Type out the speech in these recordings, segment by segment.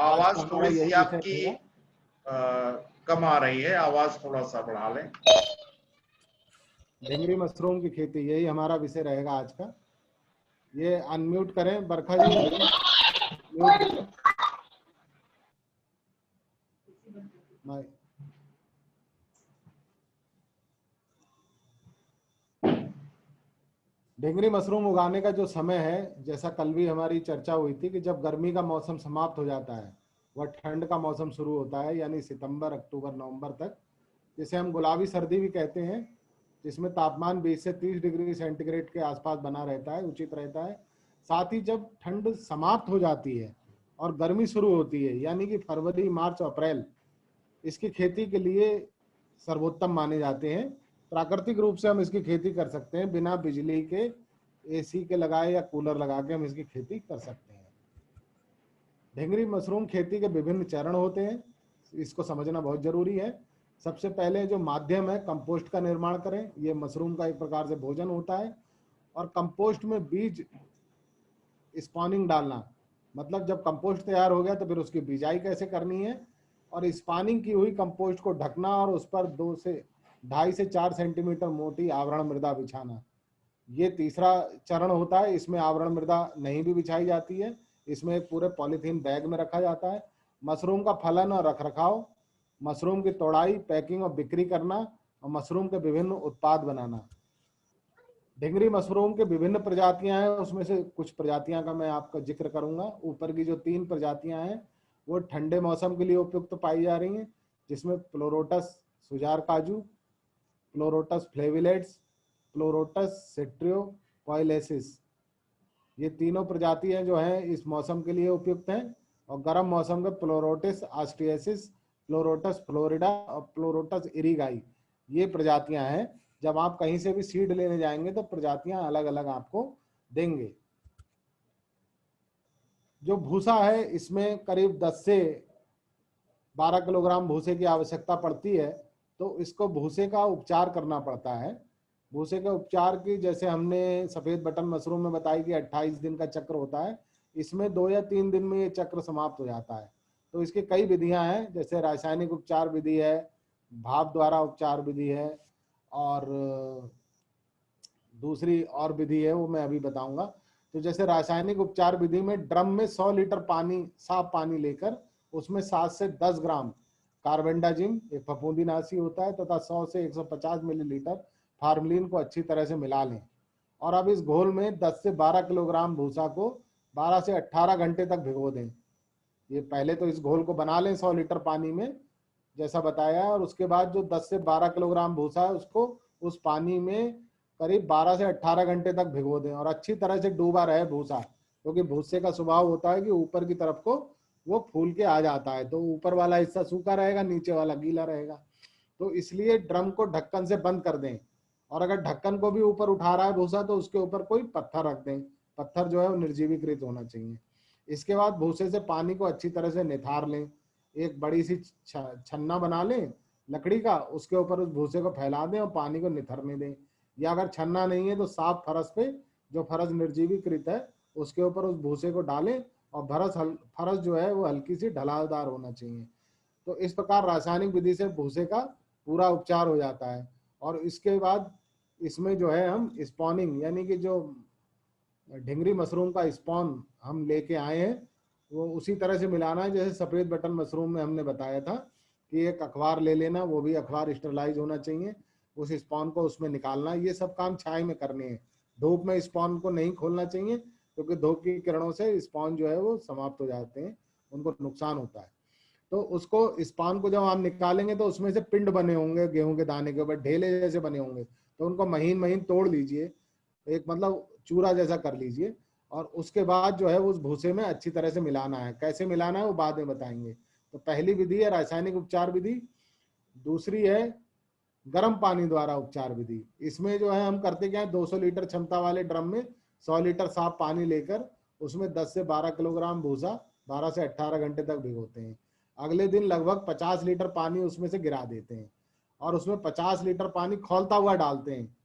आवाज थोड़ी सी यही आपकी कम आ रही है, आवाज थोड़ा सा बढ़ा लें। ढिंगरी मशरूम की खेती, यही हमारा विषय रहेगा आज का। ये अनम्यूट करें बरखा जी, म्यूट ढिंगरी मशरूम उगाने का जो समय है, जैसा कल भी हमारी चर्चा हुई थी कि जब गर्मी का मौसम समाप्त हो जाता है, वह ठंड का मौसम शुरू होता है, यानी सितंबर, अक्टूबर, नवंबर तक, जिसे हम गुलाबी सर्दी भी कहते हैं, जिसमें तापमान 20 से 30 डिग्री सेंटीग्रेड के आसपास बना रहता है, उचित रहता है। साथ ही जब ठंड समाप्त हो जाती है और गर्मी शुरू होती है, यानी कि फरवरी, मार्च, अप्रैल, इसकी खेती के लिए सर्वोत्तम माने जाते हैं। प्राकृतिक रूप से हम इसकी खेती कर सकते हैं, बिना बिजली के, एसी के लगाए या कूलर लगा के हम इसकी खेती कर सकते हैं। ढिंगरी मशरूम खेती के विभिन्न चरण होते हैं, इसको समझना बहुत जरूरी है। सबसे पहले जो माध्यम है, कंपोस्ट का निर्माण करें। ये मशरूम का एक प्रकार से भोजन होता है। और कंपोस्ट में बीज स्पॉनिंग डालना, मतलब जब कंपोस्ट तैयार हो गया तो फिर उसकी बिजाई कैसे करनी है, और स्पॉनिंग की हुई कंपोस्ट को ढकना और उस पर 2.5 से 4 सेंटीमीटर मोटी आवरण मृदा बिछाना। ये तीसरा चरण होता है। इसमें आवरण मृदा नहीं भी बिछाई जाती है, इसमें एक पूरे पॉलीथीन बैग में रखा जाता है। मशरूम का फलन और रखरखाव, मशरूम की तोड़ाई, पैकिंग और बिक्री करना, और मशरूम के विभिन्न उत्पाद बनाना। ढिंगरी मशरूम के विभिन्न प्रजातियां हैं, उसमें से कुछ प्रजातियां का मैं आपका जिक्र करूंगा। ऊपर की जो 3 प्रजातियां हैं वो ठंडे मौसम के लिए उपयुक्त पाई जा रही हैं, जिसमें प्लोरोटस सुजार काजू, प्लोरोटस फ्लेविलेट्स, प्लोरोटस सेट्रियोपोइलेसिस, ये तीनों प्रजातियां जो हैं इस मौसम के लिए उपयुक्त हैं। और गर्म मौसम के प्लोरोटिस आस्ट्रियसिस, प्लोरोटस फ्लोरिडा और प्लोरोटस इरिगाई, ये प्रजातियां हैं। जब आप कहीं से भी सीड लेने जाएंगे तो प्रजातियां अलग अलग आपको देंगे। जो भूसा है, इसमें करीब 10 से 12 किलोग्राम भूसे की आवश्यकता पड़ती है। तो इसको भूसे का उपचार करना पड़ता है। भूसे के उपचार की, जैसे हमने सफेद बटन मशरूम में बताई कि 28 दिन का चक्र होता है, इसमें 2 या 3 दिन में ये चक्र समाप्त हो जाता है। तो इसकी कई विधियां हैं, जैसे रासायनिक उपचार विधि है, भाप द्वारा उपचार विधि है, और दूसरी और विधि है, वो मैं अभी बताऊंगा। तो जैसे रासायनिक उपचार विधि में ड्रम में 100 लीटर पानी, साफ पानी लेकर उसमें 7 से 10 ग्राम कार्बेंडाजिम, एक फफूंदीनाशी होता है, तथा 100 से 150 मिलीलीटर फार्मलिन को अच्छी तरह से मिला लें। और अब इस घोल में 10 से 12 किलोग्राम भूसा को 12 से 18 घंटे तक भिगो दें। ये पहले तो इस घोल को बना लें 100 लीटर पानी में, जैसा बताया है, और उसके बाद जो 10 से 12 किलोग्राम भूसा है उसको उस पानी में करीब 12 से 18 घंटे तक भिगो दें, और अच्छी तरह से डूबा रहे भूसा, क्योंकि भूसे का स्वभाव होता है कि ऊपर की तरफ को वो फूल के आ जाता है, तो ऊपर वाला हिस्सा सूखा रहेगा, नीचे वाला गीला रहेगा। तो इसलिए ड्रम को ढक्कन से बंद कर दें, और अगर ढक्कन को भी ऊपर उठा रहा है भूसा तो उसके ऊपर कोई पत्थर रख दें। पत्थर जो है वो निर्जीवीकृत होना चाहिए। इसके बाद भूसे से पानी को अच्छी तरह से निथार लें। एक बड़ी सी छन्ना बना लें लकड़ी का, उसके ऊपर उस भूसे को फैला दें और पानी को निथरने दें। या अगर छन्ना नहीं है तो साफ फरस पे, जो फरस निर्जीवीकृत है, उसके ऊपर उस भूसे को डालें, और फरस जो है वो हल्की सी ढलालदार होना चाहिए। तो इस प्रकार रासायनिक विधि से भूसे का पूरा उपचार हो जाता है। और इसके बाद इसमें जो है हम स्पॉनिंग, यानी कि जो ढिंगरी मशरूम का स्पॉन हम लेके आए हैं, वो उसी तरह से मिलाना है जैसे सफेद बटन मशरूम में हमने बताया था कि एक अखबार ले लेना, वो भी अखबार स्टरलाइज होना चाहिए, उस स्पॉन को उसमें निकालना। ये सब काम छाई में करने हैं, धूप में स्पॉन को नहीं खोलना चाहिए, क्योंकि धूप की किरणों से स्पॉन जो है वो समाप्त हो जाते हैं, उनको नुकसान होता है। तो उसको, स्पॉन को जब आप निकालेंगे तो उसमें से पिंड बने होंगे गेहूं के दाने के ऊपर, ढेले जैसे बने होंगे, तो उनको महीन महीन तोड़ लीजिए, एक मतलब चूरा जैसा कर लीजिए, और उसके बाद जो है उस भूसे में अच्छी तरह से मिलाना है। कैसे मिलाना है वो बाद में बताएंगे। तो पहली विधि है रासायनिक उपचार विधि, दूसरी है गर्म पानी द्वारा उपचार विधि। इसमें जो है हम करते क्या है, 200 लीटर क्षमता वाले ड्रम में 100 लीटर साफ पानी लेकर उसमें 10 से 12 किलोग्राम भूसा 12 से 18 घंटे तक भिगोते हैं। अगले दिन लगभग 50 लीटर पानी उसमें से गिरा देते हैं, और उसमें 50 लीटर पानी खौलता हुआ डालते हैं,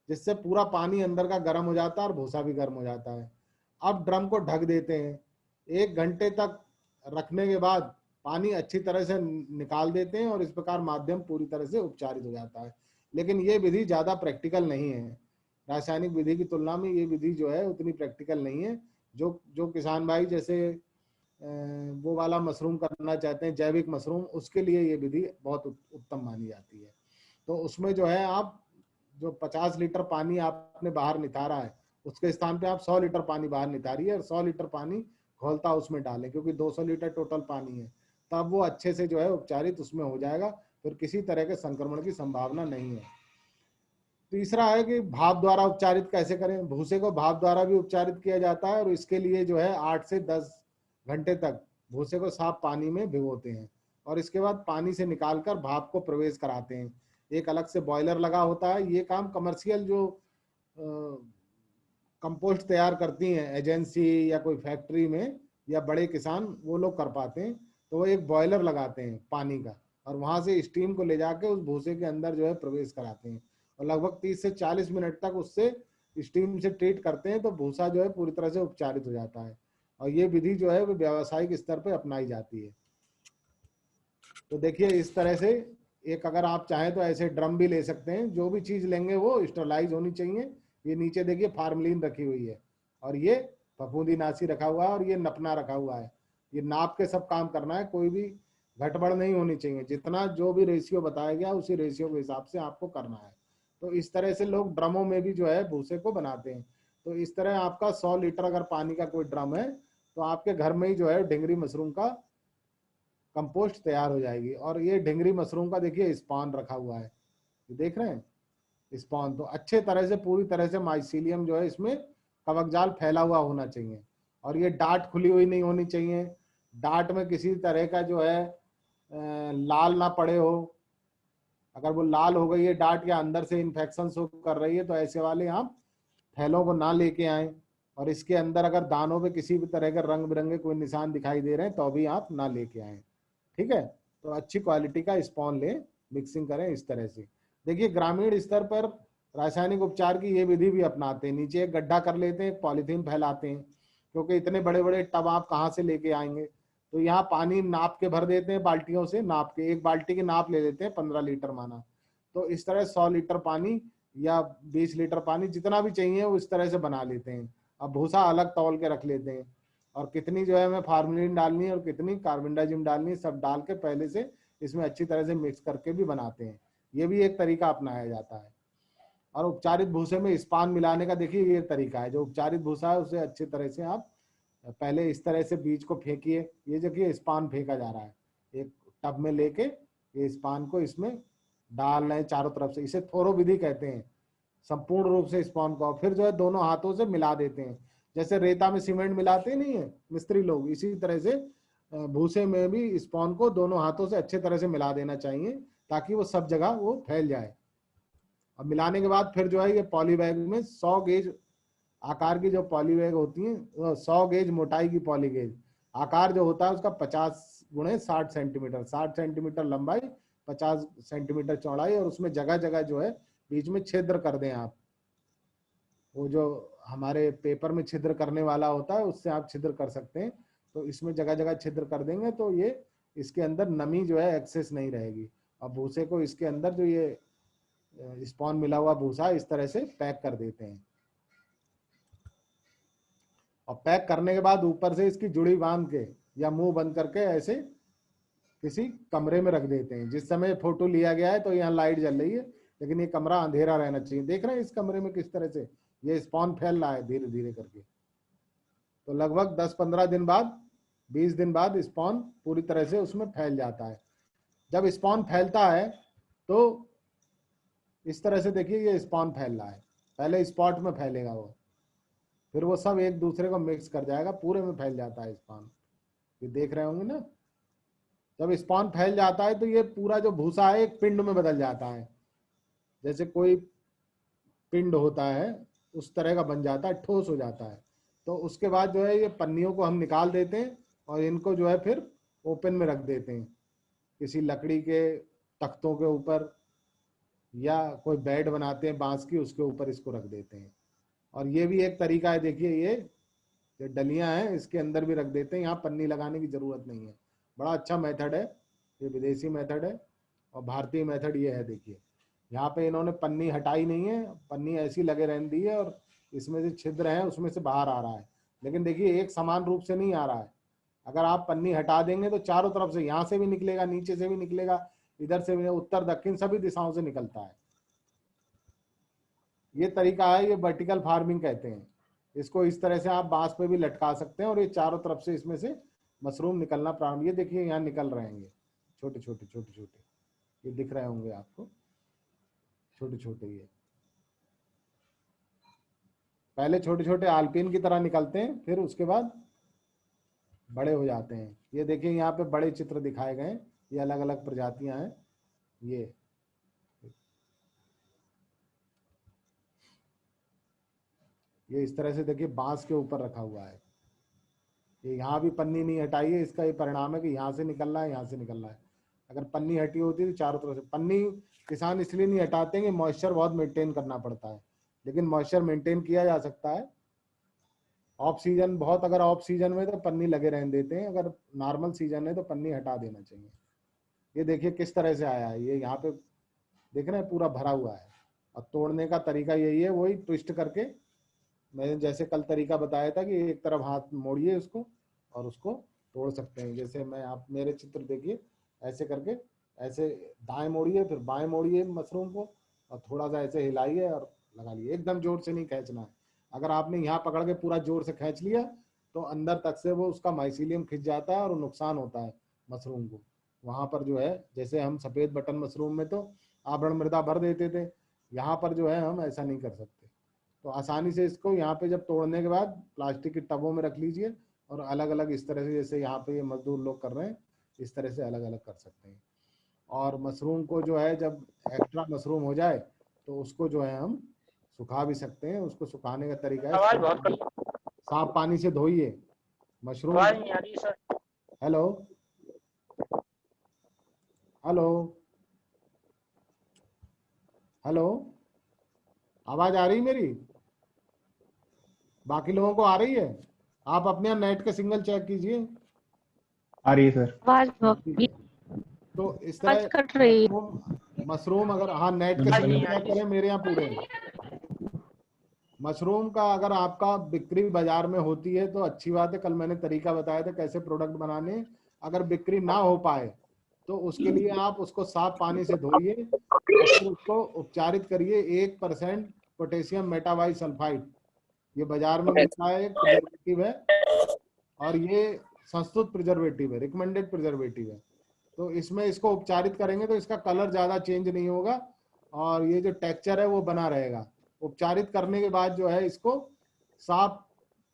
जिससे पूरा पानी अंदर का गर्म हो जाता है और भूसा भी गर्म हो जाता है। अब ड्रम को ढक देते हैं, 1 घंटे तक रखने के बाद पानी अच्छी तरह से निकाल देते हैं और इस प्रकार माध्यम पूरी तरह से उपचारित हो जाता है। लेकिन ये विधि ज्यादा प्रैक्टिकल नहीं है, रासायनिक विधि की तुलना में ये विधि जो है उतनी प्रैक्टिकल नहीं है। जो किसान भाई जैसे वो वाला मशरूम करना चाहते हैं, जैविक मशरूम, उसके लिए ये विधि बहुत उत्तम मानी जाती है। तो उसमें जो है आप जो 50 लीटर पानी आपने बाहर नितारा है उसके स्थान पे आप 100 लीटर पानी बाहर नितारिए और 100 लीटर पानी घोलता उसमें डालें, क्योंकि 200 लीटर टोटल पानी है, तब वो अच्छे से जो है उपचारित उसमें हो जाएगा, फिर किसी तरह के संक्रमण की संभावना नहीं है। तीसरा है कि भाप द्वारा उपचारित कैसे करें। भूसे को भाप द्वारा भी उपचारित किया जाता है और इसके लिए जो है 8 से 10 घंटे तक भूसे को साफ पानी में भिगोते हैं और इसके बाद पानी से निकालकर भाप को प्रवेश कराते हैं। एक अलग से बॉयलर लगा होता है। ये काम कमर्शियल जो कंपोस्ट तैयार करती हैं एजेंसी या कोई फैक्ट्री में या बड़े किसान, वो लोग कर पाते हैं। तो वो एक बॉयलर लगाते हैं पानी का और वहां से स्टीम को ले जाके उस भूसे के अंदर जो है प्रवेश कराते हैं और लगभग 30 से 40 मिनट तक उससे स्टीम से ट्रीट करते हैं, तो भूसा जो है पूरी तरह से उपचारित हो जाता है और ये विधि जो है वो व्यावसायिक स्तर पर अपनाई जाती है। तो देखिए इस तरह से एक, अगर आप चाहें तो ऐसे ड्रम भी ले सकते हैं। जो भी चीज लेंगे वो स्टरलाइज होनी चाहिए। ये नीचे देखिए फार्मलिन रखी हुई है और ये फफूंदीनाशी रखा हुआ है और ये नपना रखा हुआ है। ये नाप के सब काम करना है, कोई भी गड़बड़ नहीं होनी चाहिए। जितना जो भी रेशियो बताया गया उसी रेशियो के हिसाब से आपको करना है। तो इस तरह से लोग ड्रमों में भी जो है भूसे को बनाते हैं। तो इस तरह आपका 100 लीटर अगर पानी का कोई ड्रम है तो आपके घर में ही जो है ढिंगरी मशरूम का कंपोस्ट तैयार हो जाएगी। और ये ढिंगरी मशरूम का देखिए स्पॉन रखा हुआ है, ये देख रहे हैं स्पॉन। तो अच्छे तरह से पूरी तरह से माइसीलियम जो है इसमें कवक जाल फैला हुआ होना चाहिए और ये डांट खुली हुई नहीं होनी चाहिए। डांट में किसी तरह का जो है लाल ना पड़े हो। अगर वो लाल हो गई है डांट या अंदर से इन्फेक्शन शो कर रही है तो ऐसे वाले आप थैलों को ना लेके आए। और इसके अंदर अगर दानों पे किसी भी तरह के रंग बिरंगे कोई निशान दिखाई दे रहे हैं तो भी आप ना लेके आए, ठीक है। तो अच्छी क्वालिटी का स्पॉन लें, मिक्सिंग करें इस तरह से। देखिए ग्रामीण स्तर पर रासायनिक उपचार की ये विधि भी अपनाते हैं। नीचे एक गड्ढा कर लेते हैं, पॉलीथीन फैलाते हैं, क्योंकि इतने बड़े बड़े टब आप कहाँ से लेके आएंगे। तो यहाँ पानी नाप के भर देते हैं, बाल्टियों से नाप के, एक बाल्टी की नाप ले लेते हैं 15 लीटर माना। तो इस तरह 100 लीटर पानी या 20 लीटर पानी जितना भी चाहिए वो इस तरह से बना लेते हैं। अब भूसा अलग तौल के रख लेते हैं और कितनी जो है हमें फार्मलिन डालनी है और कितनी कार्बेंडाजिम डालनी है, सब डाल के पहले से इसमें अच्छी तरह से मिक्स करके भी बनाते हैं। ये भी एक तरीका अपनाया जाता है। और उपचारित भूसे में स्पान मिलाने का देखिए ये तरीका है। जो उपचारित भूसा है उसे अच्छी तरह से आप पहले इस तरह से बीज को फेंकिए। ये देखिए स्पान फेंका जा रहा है, एक टब में लेके ये स्पान को इसमें डाल रहे हैं चारों तरफ से। इसे थोरो विधि कहते हैं, संपूर्ण रूप से स्पॉन को। फिर जो है दोनों हाथों से मिला देते हैं, जैसे रेता में सीमेंट मिलाते नहीं है मिस्त्री लोग, इसी तरह से भूसे में भी स्पॉन को दोनों हाथों से अच्छे तरह से मिला देना चाहिए ताकि वो सब जगह वो फैल जाए। और मिलाने के बाद फिर जो है ये पॉली बैग में 100 गेज आकार की जो पॉली बैग होती है, 100 गेज मोटाई की पॉली गेज, आकार जो होता है उसका 50 गुणे 60 सेंटीमीटर, 60 सेंटीमीटर लंबाई, 50 सेंटीमीटर चौड़ाई। और उसमें जगह जगह जो है बीच में छिद्र कर दें आप। वो जो हमारे पेपर में छिद्र करने वाला होता है उससे आप छिद्र कर सकते हैं। तो इसमें जगह जगह छिद्र कर देंगे तो ये इसके अंदर नमी जो है एक्सेस नहीं रहेगी। और भूसे को इसके अंदर जो ये स्पॉन मिला हुआ भूसा इस तरह से पैक कर देते हैं। और पैक करने के बाद ऊपर से इसकी जुड़ी बांध के या मुंह बंद करके ऐसे किसी कमरे में रख देते हैं। जिस समय फोटो लिया गया है तो यहाँ लाइट जल रही है, लेकिन ये कमरा अंधेरा रहना चाहिए। देख रहे हैं इस कमरे में किस तरह से ये स्पॉन फैल रहा है धीरे धीरे करके। तो लगभग 10-15 दिन बाद, 20 दिन बाद स्पॉन पूरी तरह से उसमें फैल जाता है। जब स्पॉन फैलता है तो इस तरह से देखिए ये स्पॉन फैल रहा है, पहले स्पॉट में फैलेगा वो, फिर वो सब एक दूसरे को मिक्स कर जाएगा, पूरे में फैल जाता है स्पॉन। ये देख रहे होंगे ना, जब स्पॉन फैल जाता है तो ये पूरा जो भूसा है एक पिंड में बदल जाता है। जैसे कोई पिंड होता है उस तरह का बन जाता है, ठोस हो जाता है। तो उसके बाद जो है ये पन्नियों को हम निकाल देते हैं और इनको जो है फिर ओपन में रख देते हैं, किसी लकड़ी के तख्तों के ऊपर या कोई बेड बनाते हैं बांस की, उसके ऊपर इसको रख देते हैं। और ये भी एक तरीका है, देखिए ये ये डलियां हैं, इसके अंदर भी रख देते हैं, यहाँ पन्नी लगाने की जरूरत नहीं है। बड़ा अच्छा मेथड है, ये विदेशी मेथड है। और भारतीय मेथड ये है, देखिए यहाँ पे इन्होंने पन्नी हटाई नहीं है, पन्नी ऐसी लगे रहने दी है और इसमें से छिद्र है उसमें से बाहर आ रहा है। लेकिन देखिए एक समान रूप से नहीं आ रहा है। अगर आप पन्नी हटा देंगे तो चारों तरफ से, यहाँ से भी निकलेगा, नीचे से भी निकलेगा, इधर से भी, उत्तर दक्षिण सभी दिशाओं से निकलता है। ये तरीका है, ये वर्टिकल फार्मिंग कहते हैं इसको। इस तरह से आप बांस पे भी लटका सकते हैं और ये चारों तरफ से इसमें से मशरूम निकलना प्रारंभ, ये देखिए यहाँ निकल रहे हैं, ये छोटे छोटे छोटे छोटे, ये दिख रहे होंगे आपको, छोटे छोटे। ये पहले छोटे छोटे आल्पिन की तरह निकलते हैं, फिर उसके बाद बड़े हो जाते हैं। ये देखिए यहाँ पे बड़े चित्र दिखाए गए हैं, ये अलग अलग प्रजातियां हैं। ये इस तरह से देखिए बांस के ऊपर रखा हुआ है। ये यहाँ भी पन्नी नहीं हटाई है, इसका ये परिणाम है कि यहाँ से निकल रहा है, यहाँ से निकल रहा है। अगर पन्नी हटी होती तो चारों तरफ से, पन्नी किसान इसलिए नहीं हटाते हैं कि मॉइस्चर बहुत मेंटेन करना पड़ता है, लेकिन मॉइस्चर मेंटेन किया जा सकता है। ऑफ सीजन बहुत, अगर ऑफ सीजन में तो पन्नी लगे रहने देते हैं, अगर नॉर्मल सीजन है तो पन्नी हटा देना चाहिए। ये देखिए किस तरह से आया है, ये यहाँ पे देख रहे हैं पूरा भरा हुआ है। और तोड़ने का तरीका यही है, वही ट्विस्ट करके, मैंने जैसे कल तरीका बताया था कि एक तरफ हाथ मोड़िए उसको और उसको तोड़ सकते हैं। जैसे मैं, आप मेरे चित्र देखिए, ऐसे करके ऐसे दाएं मोड़िए फिर बाएं मोड़िए मशरूम को और थोड़ा सा ऐसे हिलाइए और लगा लिए। एकदम जोर से नहीं खींचना है। अगर आपने यहाँ पकड़ के पूरा जोर से खींच लिया तो अंदर तक से वो उसका माइसीलियम खिंच जाता है और नुकसान होता है मशरूम को। वहां पर जो है, जैसे हम सफेद बटन मशरूम में तो आवरण मृदा भर देते थे, यहाँ पर जो है हम ऐसा नहीं कर सकते। तो आसानी से इसको यहाँ पे जब तोड़ने के बाद प्लास्टिक के टबों में रख लीजिए और अलग अलग इस तरह से, जैसे यहाँ पे ये मजदूर लोग कर रहे हैं, इस तरह से अलग अलग कर सकते हैं। और मशरूम को जो है जब एक्स्ट्रा मशरूम हो जाए तो उसको जो है हम सुखा भी सकते हैं। उसको सुखाने का तरीका है, साफ पानी से धोइए मशरूम। हेलो हेलो हेलो, आवाज आ रही मेरी? बाकी लोगों को आ रही है? आप अपने यहाँ नेट का सिग्नल चेक कीजिए। आ रही है सर। आवाज तो इस तरह कट रही है। मशरूम अगर, हाँ नेट के सिग्नल चेक करें, मेरे यहाँ पूरे हैं। मशरूम का अगर आपका बिक्री बाजार में होती है तो अच्छी बात है। कल मैंने तरीका बताया था कैसे प्रोडक्ट बनाने। अगर बिक्री ना हो पाए तो उसके लिए आप उसको साफ पानी से धोइए और फिर उसको उपचारित करिए 1% पोटेशियम मेटाबाई सल्फाइड। ये बाजार में मिलता है, एक प्रिजर्वेटिव है और ये संस्तुत प्रिजर्वेटिव है, रिकमेंडेड प्रिजर्वेटिव है। तो इसमें इसको उपचारित करेंगे तो इसका कलर ज्यादा चेंज नहीं होगा और ये जो टेक्सचर है वो बना रहेगा। उपचारित करने के बाद जो है इसको साफ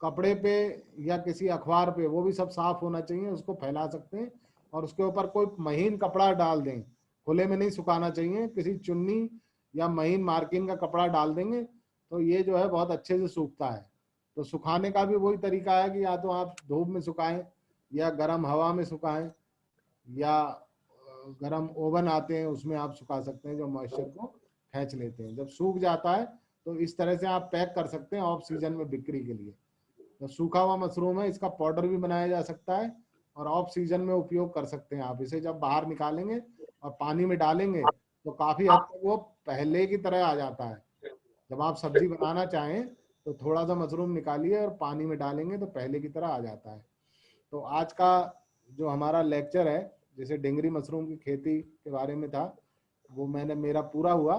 कपड़े पे या किसी अखबार पे, वो भी सब साफ होना चाहिए, उसको फैला सकते हैं और उसके ऊपर कोई महीन कपड़ा डाल दें। खुले में नहीं सुखाना चाहिए, किसी चुन्नी या महीन मार्किंग का कपड़ा डाल देंगे तो ये जो है बहुत अच्छे से सूखता है। तो सुखाने का भी वही तरीका है कि या तो आप धूप में सुखाएं या गर्म हवा में सुखाएं या गर्म ओवन आते हैं उसमें आप सुखा सकते हैं, जो मॉइस्चर को खींच लेते हैं। जब सूख जाता है तो इस तरह से आप पैक कर सकते हैं ऑफ सीजन में बिक्री के लिए। तो सूखा हुआ मशरूम है, इसका पाउडर भी बनाया जा सकता है और ऑफ सीजन में उपयोग कर सकते हैं आप। इसे जब बाहर निकालेंगे और पानी में डालेंगे तो काफी हद तक वो पहले की तरह आ जाता है। जब आप सब्जी बनाना चाहें तो थोड़ा सा मशरूम निकालिए और पानी में डालेंगे तो पहले की तरह आ जाता है। तो आज का जो हमारा लेक्चर है, जैसे डिंगरी मशरूम की खेती के बारे में था, वो मेरा पूरा हुआ।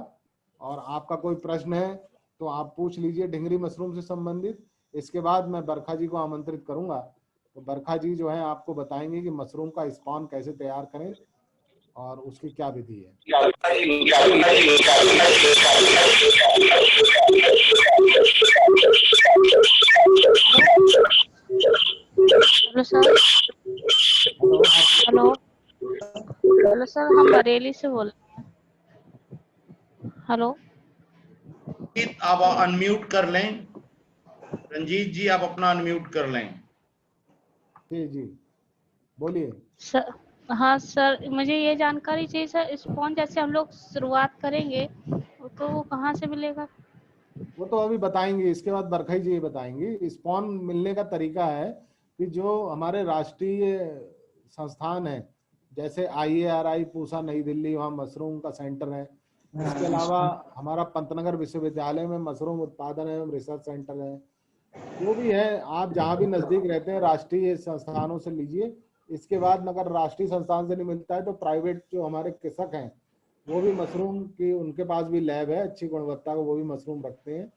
और आपका कोई प्रश्न है तो आप पूछ लीजिए डिंगरी मशरूम से संबंधित। इसके बाद मैं बरखा जी को आमंत्रित करूंगा, तो बरखा जी जो है आपको बताएंगे कि मशरूम का स्पॉन कैसे तैयार करें और उसकी क्या विधि है। Hello sir. Hello hello sir, हम बरेली से बोल रहे हैं। हेलो, आप अनम्यूट कर लें। रंजीत जी आप अपना अनम्यूट कर लें। जी जी बोलिए सर। हाँ सर, मुझे ये जानकारी चाहिए सर, स्पॉन जैसे हम लोग शुरुआत करेंगे तो वो कहाँ से मिलेगा? वो तो अभी बताएंगे, इसके बाद बरखाई जी बताएंगे। स्पॉन मिलने का तरीका है कि जो हमारे राष्ट्रीय संस्थान है, जैसे IARI पूसा नई दिल्ली, वहाँ मशरूम का सेंटर है। इसके अलावा हमारा पंतनगर विश्वविद्यालय में मशरूम उत्पादन एवं रिसर्च सेंटर है। जो भी है, आप जहाँ भी नजदीक रहते हैं राष्ट्रीय संस्थानों से लीजिए। इसके बाद अगर राष्ट्रीय संस्थान से नहीं मिलता है तो प्राइवेट जो हमारे कृषक हैं वो भी मशरूम की, उनके पास भी लैब है अच्छी गुणवत्ता का, वो भी मशरूम रखते हैं,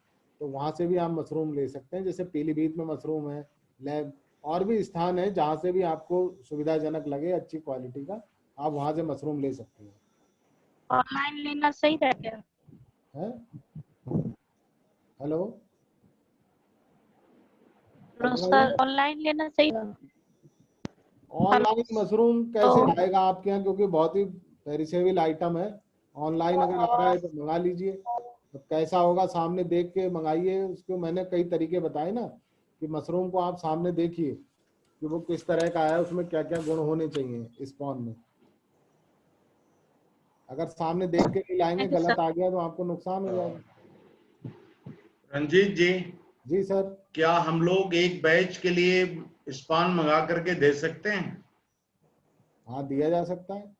तो वहां से भी आप मशरूम ले सकते हैं। जैसे पीलीभीत में मशरूम है लैब, और भी स्थान है जहाँ से भी आपको सुविधाजनक लगे अच्छी क्वालिटी का, आप वहां से मशरूम ले सकते हैं। ऑनलाइन लेना सही रहेगा? है हेलो तो सर ऑनलाइन लेना सही रहेगा? ऑनलाइन मशरूम कैसे आएगा आपके यहाँ, क्योंकि बहुत ही पेरिसेबल आइटम है। ऑनलाइन अगर आ रहा है तो मंगा लीजिए, तो कैसा होगा सामने देख के मंगाइए उसको। मैंने कई तरीके बताए ना कि मशरूम को आप सामने देखिए कि वो किस तरह का है, उसमें क्या क्या गुण होने चाहिए स्पॉन में। अगर सामने देख के नहीं लाएंगे, गलत आ गया तो आपको नुकसान हो जाएगा। रंजीत जी, जी सर। क्या हम लोग एक बैच के लिए स्पान मंगा करके दे सकते हैं? हाँ, दिया जा सकता है।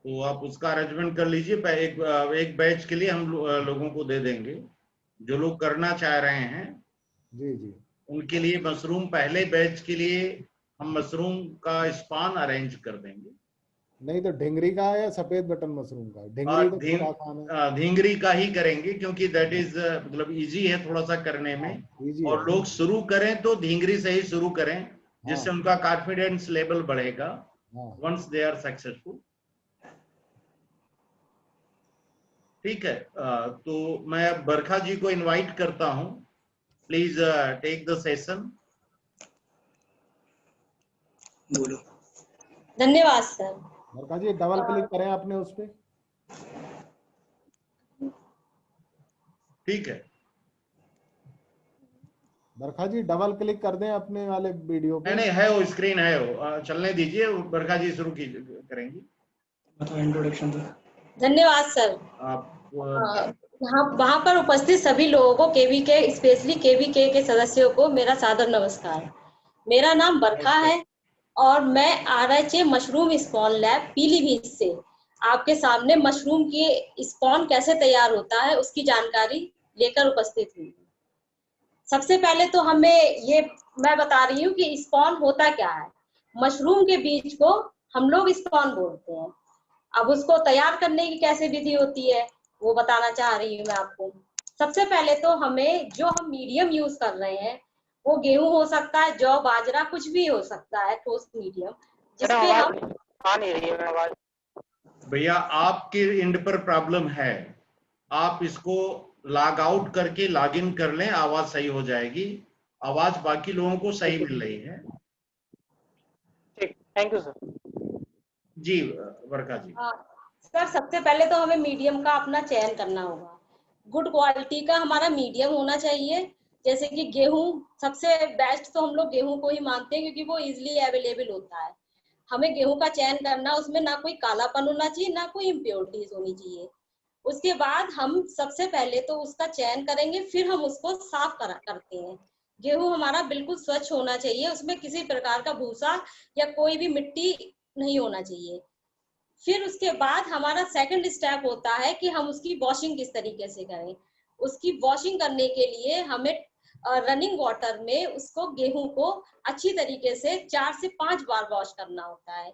तो आप उसका अरेंजमेंट कर लीजिए। एक बैच के लिए हम लोगों को दे देंगे। जो लोग करना चाह रहे हैं जी जी, उनके लिए मशरूम, पहले बैच के लिए हम मशरूम का स्पान अरेंज कर देंगे। नहीं तो ढिंगरी का है या सफेद बटन मशरूम का? ढिंगरी तो थोड़ा आसान है। ढींगरी का ही करेंगे क्योंकि दैट इज मतलब इजी है थोड़ा सा करने में। इजी है। और लोग शुरू करें तो ढींगरी से ही शुरू करें, जिससे हाँ उनका कॉन्फिडेंस लेवल बढ़ेगा हाँ वंस दे आर सक्सेसफुल। ठीक है, तो मैं बरखा जी को इनवाइट करता हूं। Please take the session. बोलो। धन्यवाद sir. Barkha ji double click करें अपने उस पे। ठीक है, बरखा जी डबल क्लिक कर दें अपने वाले वीडियो पे। नहीं है, वो स्क्रीन है, वो चलने दीजिए। बरखा जी शुरू करेंगी। बताओ इंट्रोडक्शन तो। धन्यवाद सर। आप वहाँ पर उपस्थित सभी लोगों को, केवीके स्पेशली केवीके के सदस्यों को मेरा सादर नमस्कार। मेरा नाम बरखा है और मैं RHA mushroom spawn lab Pilibhit से आपके सामने मशरूम की स्पॉन कैसे तैयार होता है उसकी जानकारी लेकर उपस्थित हुई। सबसे पहले तो मैं बता रही हूँ कि स्पॉन होता क्या है। मशरूम के बीज को हम लोग स्पॉन बोलते हैं। अब उसको तैयार करने की कैसे विधि होती है वो बताना चाह रही हूँ मैं आपको। सबसे पहले तो जो हम मीडियम यूज कर रहे हैं वो गेहूं हो सकता है, जौ, बाजरा, कुछ भी हो सकता है, ठोस मीडियम, जिसपे हम आ नहीं रही है आवाज। भैया आपके एंड पर प्रॉब्लम है, आप इसको लॉग आउट करके लॉग इन कर लें, आवाज सही हो जाएगी। आवाज बाकी लोगों को सही मिल रही है। ठीक, थैंक यू सर। जी वर्षा जी। सर, सबसे पहले तो हमें मीडियम का अपना चयन करना होगा। गुड क्वालिटी का हमारा मीडियम होना चाहिए। जैसे कि गेहूं, सबसे बेस्ट तो हम लोग गेहूं को ही मानते हैं क्योंकि वो इजीली अवेलेबल होता है। हमें गेहूं का चयन करना, उसमें ना कोई कालापन होना चाहिए, ना कोई इम्प्योरिटीज होनी चाहिए। उसके बाद हम सबसे पहले तो उसका चयन करेंगे, फिर हम उसको साफ करते हैं। गेहूं हमारा बिल्कुल स्वच्छ होना चाहिए, उसमें किसी प्रकार का भूसा या कोई भी मिट्टी नहीं होना चाहिए। फिर उसके बाद हमारा सेकंड स्टेप होता है कि हम उसकी वॉशिंग किस तरीके से करें। उसकी वॉशिंग करने के लिए हमें रनिंग वाटर में उसको, गेहूं को अच्छी तरीके से 4 से 5 बार वॉश करना होता है।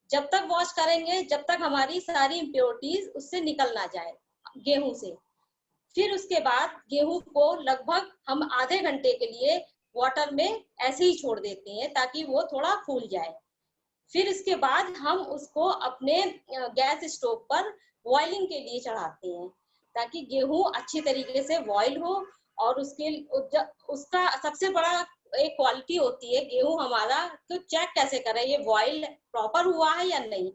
जब तक वॉश करेंगे जब तक हमारी सारी इम्प्योरिटीज उससे निकल ना जाए गेहूं से। फिर उसके बाद गेहूं को लगभग हम आधे घंटे के लिए वाटर में ऐसे ही छोड़ देते हैं ताकि वो थोड़ा फूल जाए। फिर इसके बाद हम उसको अपने गैस स्टोव पर बॉइलिंग के लिए चढ़ाते हैं ताकि गेहूं अच्छी तरीके से बॉइल हो। और उसका सबसे बड़ा एक क्वालिटी होती है गेहूं हमारा, तो चेक कैसे करें ये बॉइल प्रॉपर हुआ है या नहीं।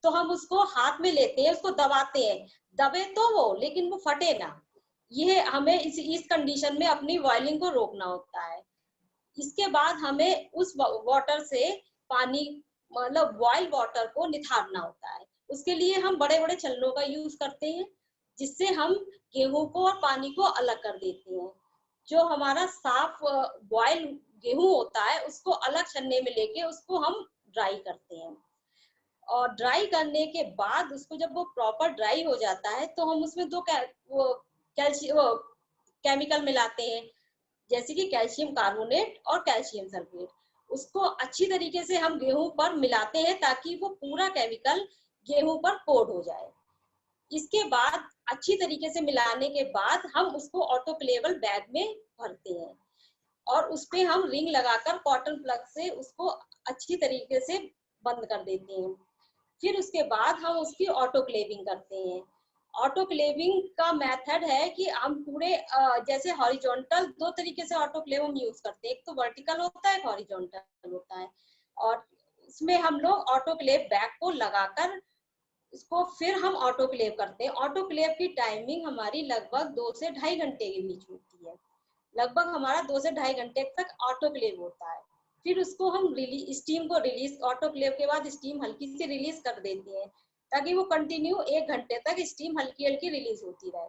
तो हम उसको हाथ में लेते हैं, उसको दबाते हैं, दबे तो वो लेकिन वो फटे ना। ये हमें इस कंडीशन में अपनी बॉइलिंग को रोकना होता है। इसके बाद हमें उस वाटर से पानी, मतलब बॉइल वाटर को निथारना होता है। उसके लिए हम बड़े बड़े छन्नों का यूज करते हैं जिससे हम गेहूं को और पानी को अलग कर देते हैं। जो हमारा साफ बॉयल गेहूं होता है उसको अलग छन्ने में लेके उसको हम ड्राई करते हैं, और ड्राई करने के बाद उसको जब वो प्रॉपर ड्राई हो जाता है तो हम उसमें दो केमिकल मिलाते हैं, जैसे कि कैल्शियम कार्बोनेट और कैल्शियम सल्फेट। उसको अच्छी तरीके से हम गेहूं पर मिलाते हैं ताकि वो पूरा केमिकल गेहूं पर कोट हो जाए। इसके बाद अच्छी तरीके से मिलाने के बाद हम उसको ऑटोक्लेवेबल बैग में भरते हैं और उस पे हम रिंग लगाकर कॉटन प्लग से उसको अच्छी तरीके से बंद कर देते हैं। फिर उसके बाद हम उसकी ऑटोक्लेविंग करते हैं। ऑटोक्लेविंग का मेथड है कि हम पूरे जैसे हॉरिजॉन्टल दो तरीके से ऑटोक्लेव हम यूज करते हैं, एक तो वर्टिकल होता है, एक हॉरिजॉन्टल होता है, और इसमें हम लोग ऑटोक्लेव बैग को लगाकर इसको फिर हम ऑटोक्लेव करते हैं। ऑटोक्लेव की टाइमिंग हमारी लगभग 2 से 2.5 घंटे के बीच होती है। लगभग हमारा 2 से 2.5 घंटे तक ऑटोक्लेव होता है। फिर उसको हम स्टीम को रिलीज, ऑटोक्लेव के बाद स्टीम हल्की से रिलीज कर देते हैं ताकि वो कंटिन्यू 1 घंटे तक स्टीम हल्की हल्की रिलीज होती रहे।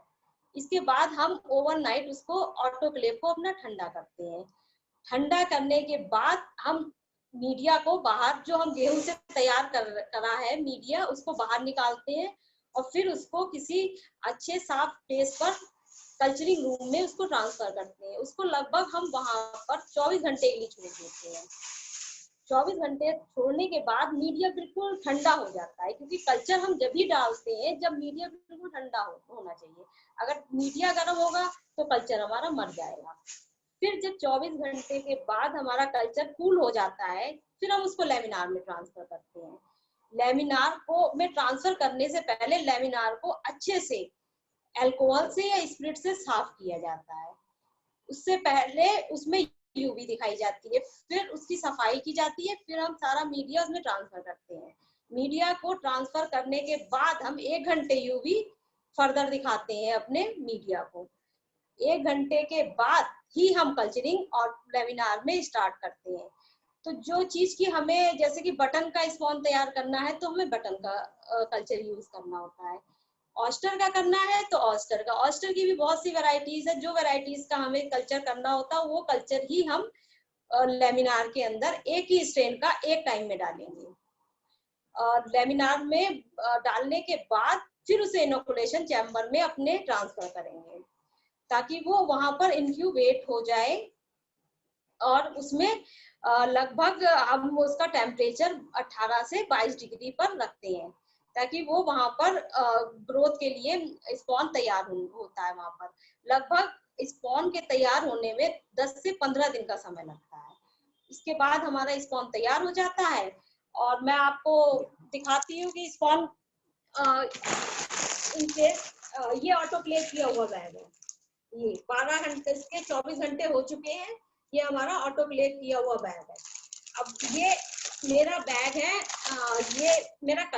इसके बाद हम ओवरनाइट उसको ऑटोक्लेव को अपना ठंडा करते हैं। ठंडा करने के बाद हम मीडिया को बाहर, जो हम गेहूं से तैयार करा है मीडिया, उसको बाहर निकालते हैं और फिर उसको किसी अच्छे साफ प्लेस पर कल्चरिंग रूम में उसको ट्रांसफर करते हैं। उसको लगभग हम वहां पर 24 घंटे के लिए छोड़ देते हैं। 24 घंटे छोड़ने के बाद मीडिया बिल्कुल ठंडा हो जाता है, क्योंकि कल्चर हम जब भी डालते हैं जब मीडिया बिल्कुल ठंडा होना चाहिए। अगर मीडिया गर्म होगा तो कल्चर हमारा मर जाएगा। फिर जब 24 घंटे के बाद हमारा कल्चर कूल हो जाता है फिर हम उसको लेमिनार में ट्रांसफर करते हैं। लेमिनार को में ट्रांसफर करने से पहले लेमिनार को अच्छे से अल्कोहल से या स्पिरिट से साफ किया जाता है। उससे पहले उसमें यूवी दिखाई जाती है, फिर उसकी सफाई की जाती है, फिर हम सारा मीडिया उसमें ट्रांसफर करते हैं। मीडिया को ट्रांसफर करने के बाद हम 1 घंटे यूवी फर्दर दिखाते हैं अपने मीडिया को। 1 घंटे के बाद ही हम कल्चरिंग और लेमिनार में स्टार्ट करते हैं। तो जो चीज की हमें, जैसे कि बटन का स्पॉन तैयार करना है तो हमें बटन का कल्चर यूज करना होता है। ऑस्टर का करना है तो ऑस्टर का। ऑस्टर की भी बहुत सी वैरायटीज है, जो वैरायटीज का हमें कल्चर करना होता है वो कल्चर ही हम लेमिनार के अंदर एक ही स्ट्रेन का एक टाइम में डालेंगे। लेमिनार में डालने के बाद फिर उसे इनोकुलेशन चैम्बर में अपने ट्रांसफर करेंगे ताकि वो वहां पर इनक्यूबेट हो जाए, और उसमें लगभग हम उसका टेम्परेचर 18 से 22 डिग्री पर रखते हैं ताकि वो वहां पर ग्रोथ के लिए स्पॉन तैयार होता है। वहां पर लगभग स्पॉन के तैयार होने में 10 से 15 दिन का समय लगता है। इसके बाद हमारा स्पॉन तैयार हो जाता है और मैं आपको दिखाती हूँ कि स्पॉन इनके ये ऑटोक्लेव किया हुआ बैग है। ये 12 घंटे, इसके 24 घंटे हो चुके हैं। ये हमारा ऑटोक्लेव किया हुआ बैग है। अब ये मेरा बैग है, ये मेरा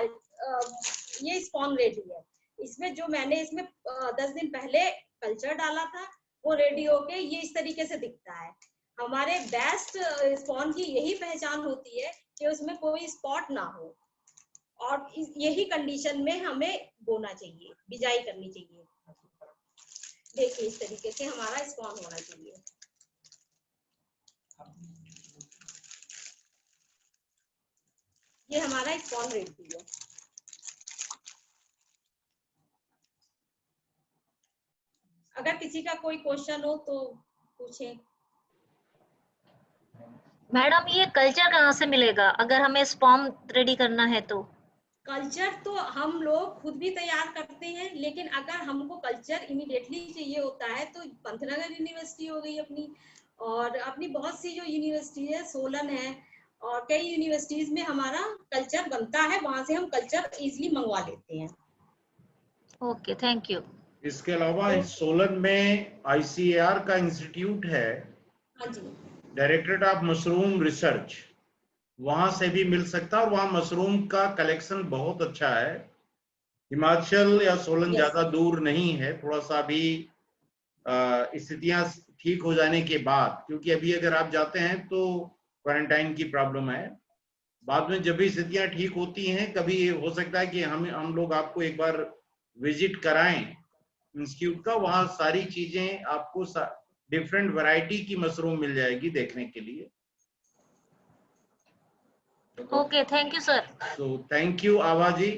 ये स्पॉन रेडी है। इसमें जो मैंने इसमें 10 दिन पहले कल्चर डाला था वो रेडी होके ये इस तरीके से दिखता है। हमारे बेस्ट स्पॉन की यही पहचान होती है कि उसमें कोई स्पॉट ना हो, और यही कंडीशन में हमें बोना चाहिए, बिजाई करनी चाहिए। देखिए इस तरीके से हमारा स्पॉन होना चाहिए। ये हमारा स्पॉन रेडी है। अगर किसी का कोई क्वेश्चन हो तो पूछें। मैडम ये कल्चर कहाँ से मिलेगा अगर हमें स्पॉन रेडी करना है तो? कल्चर तो हम लोग खुद भी तैयार करते हैं, लेकिन अगर हमको कल्चर इमीडिएटली चाहिए होता है तो पंतनगर यूनिवर्सिटी हो गई अपनी, और अपनी बहुत सी जो यूनिवर्सिटी है, सोलन है और कई यूनिवर्सिटीज में हमारा कल्चर बनता है, वहां से हम कल्चर इजीली मंगवा लेते हैं। Okay, thank you. इसके अलावा सोलन में ICAR का इंस्टीट्यूट है, हाँ जी, डायरेक्टरेट ऑफ मशरूम रिसर्च, वहां से भी मिल सकता है और वहां मशरूम का कलेक्शन बहुत अच्छा है। हिमाचल या सोलन ज्यादा दूर नहीं है, थोड़ा सा भी स्थितियां ठीक हो जाने के बाद, क्योंकि अभी अगर आप जाते हैं तो क्वारंटाइन की प्रॉब्लम है। बाद में जब भी स्थितियां ठीक होती हैं, कभी हो सकता है कि हम लोग आपको एक बार विजिट कराएं इंस्टीट्यूट का, वहां सारी चीजें आपको डिफरेंट वैरायटी की मशरूम मिल जाएगी देखने के लिए। Okay, thank you sir. तो थैंक यू आभा जी,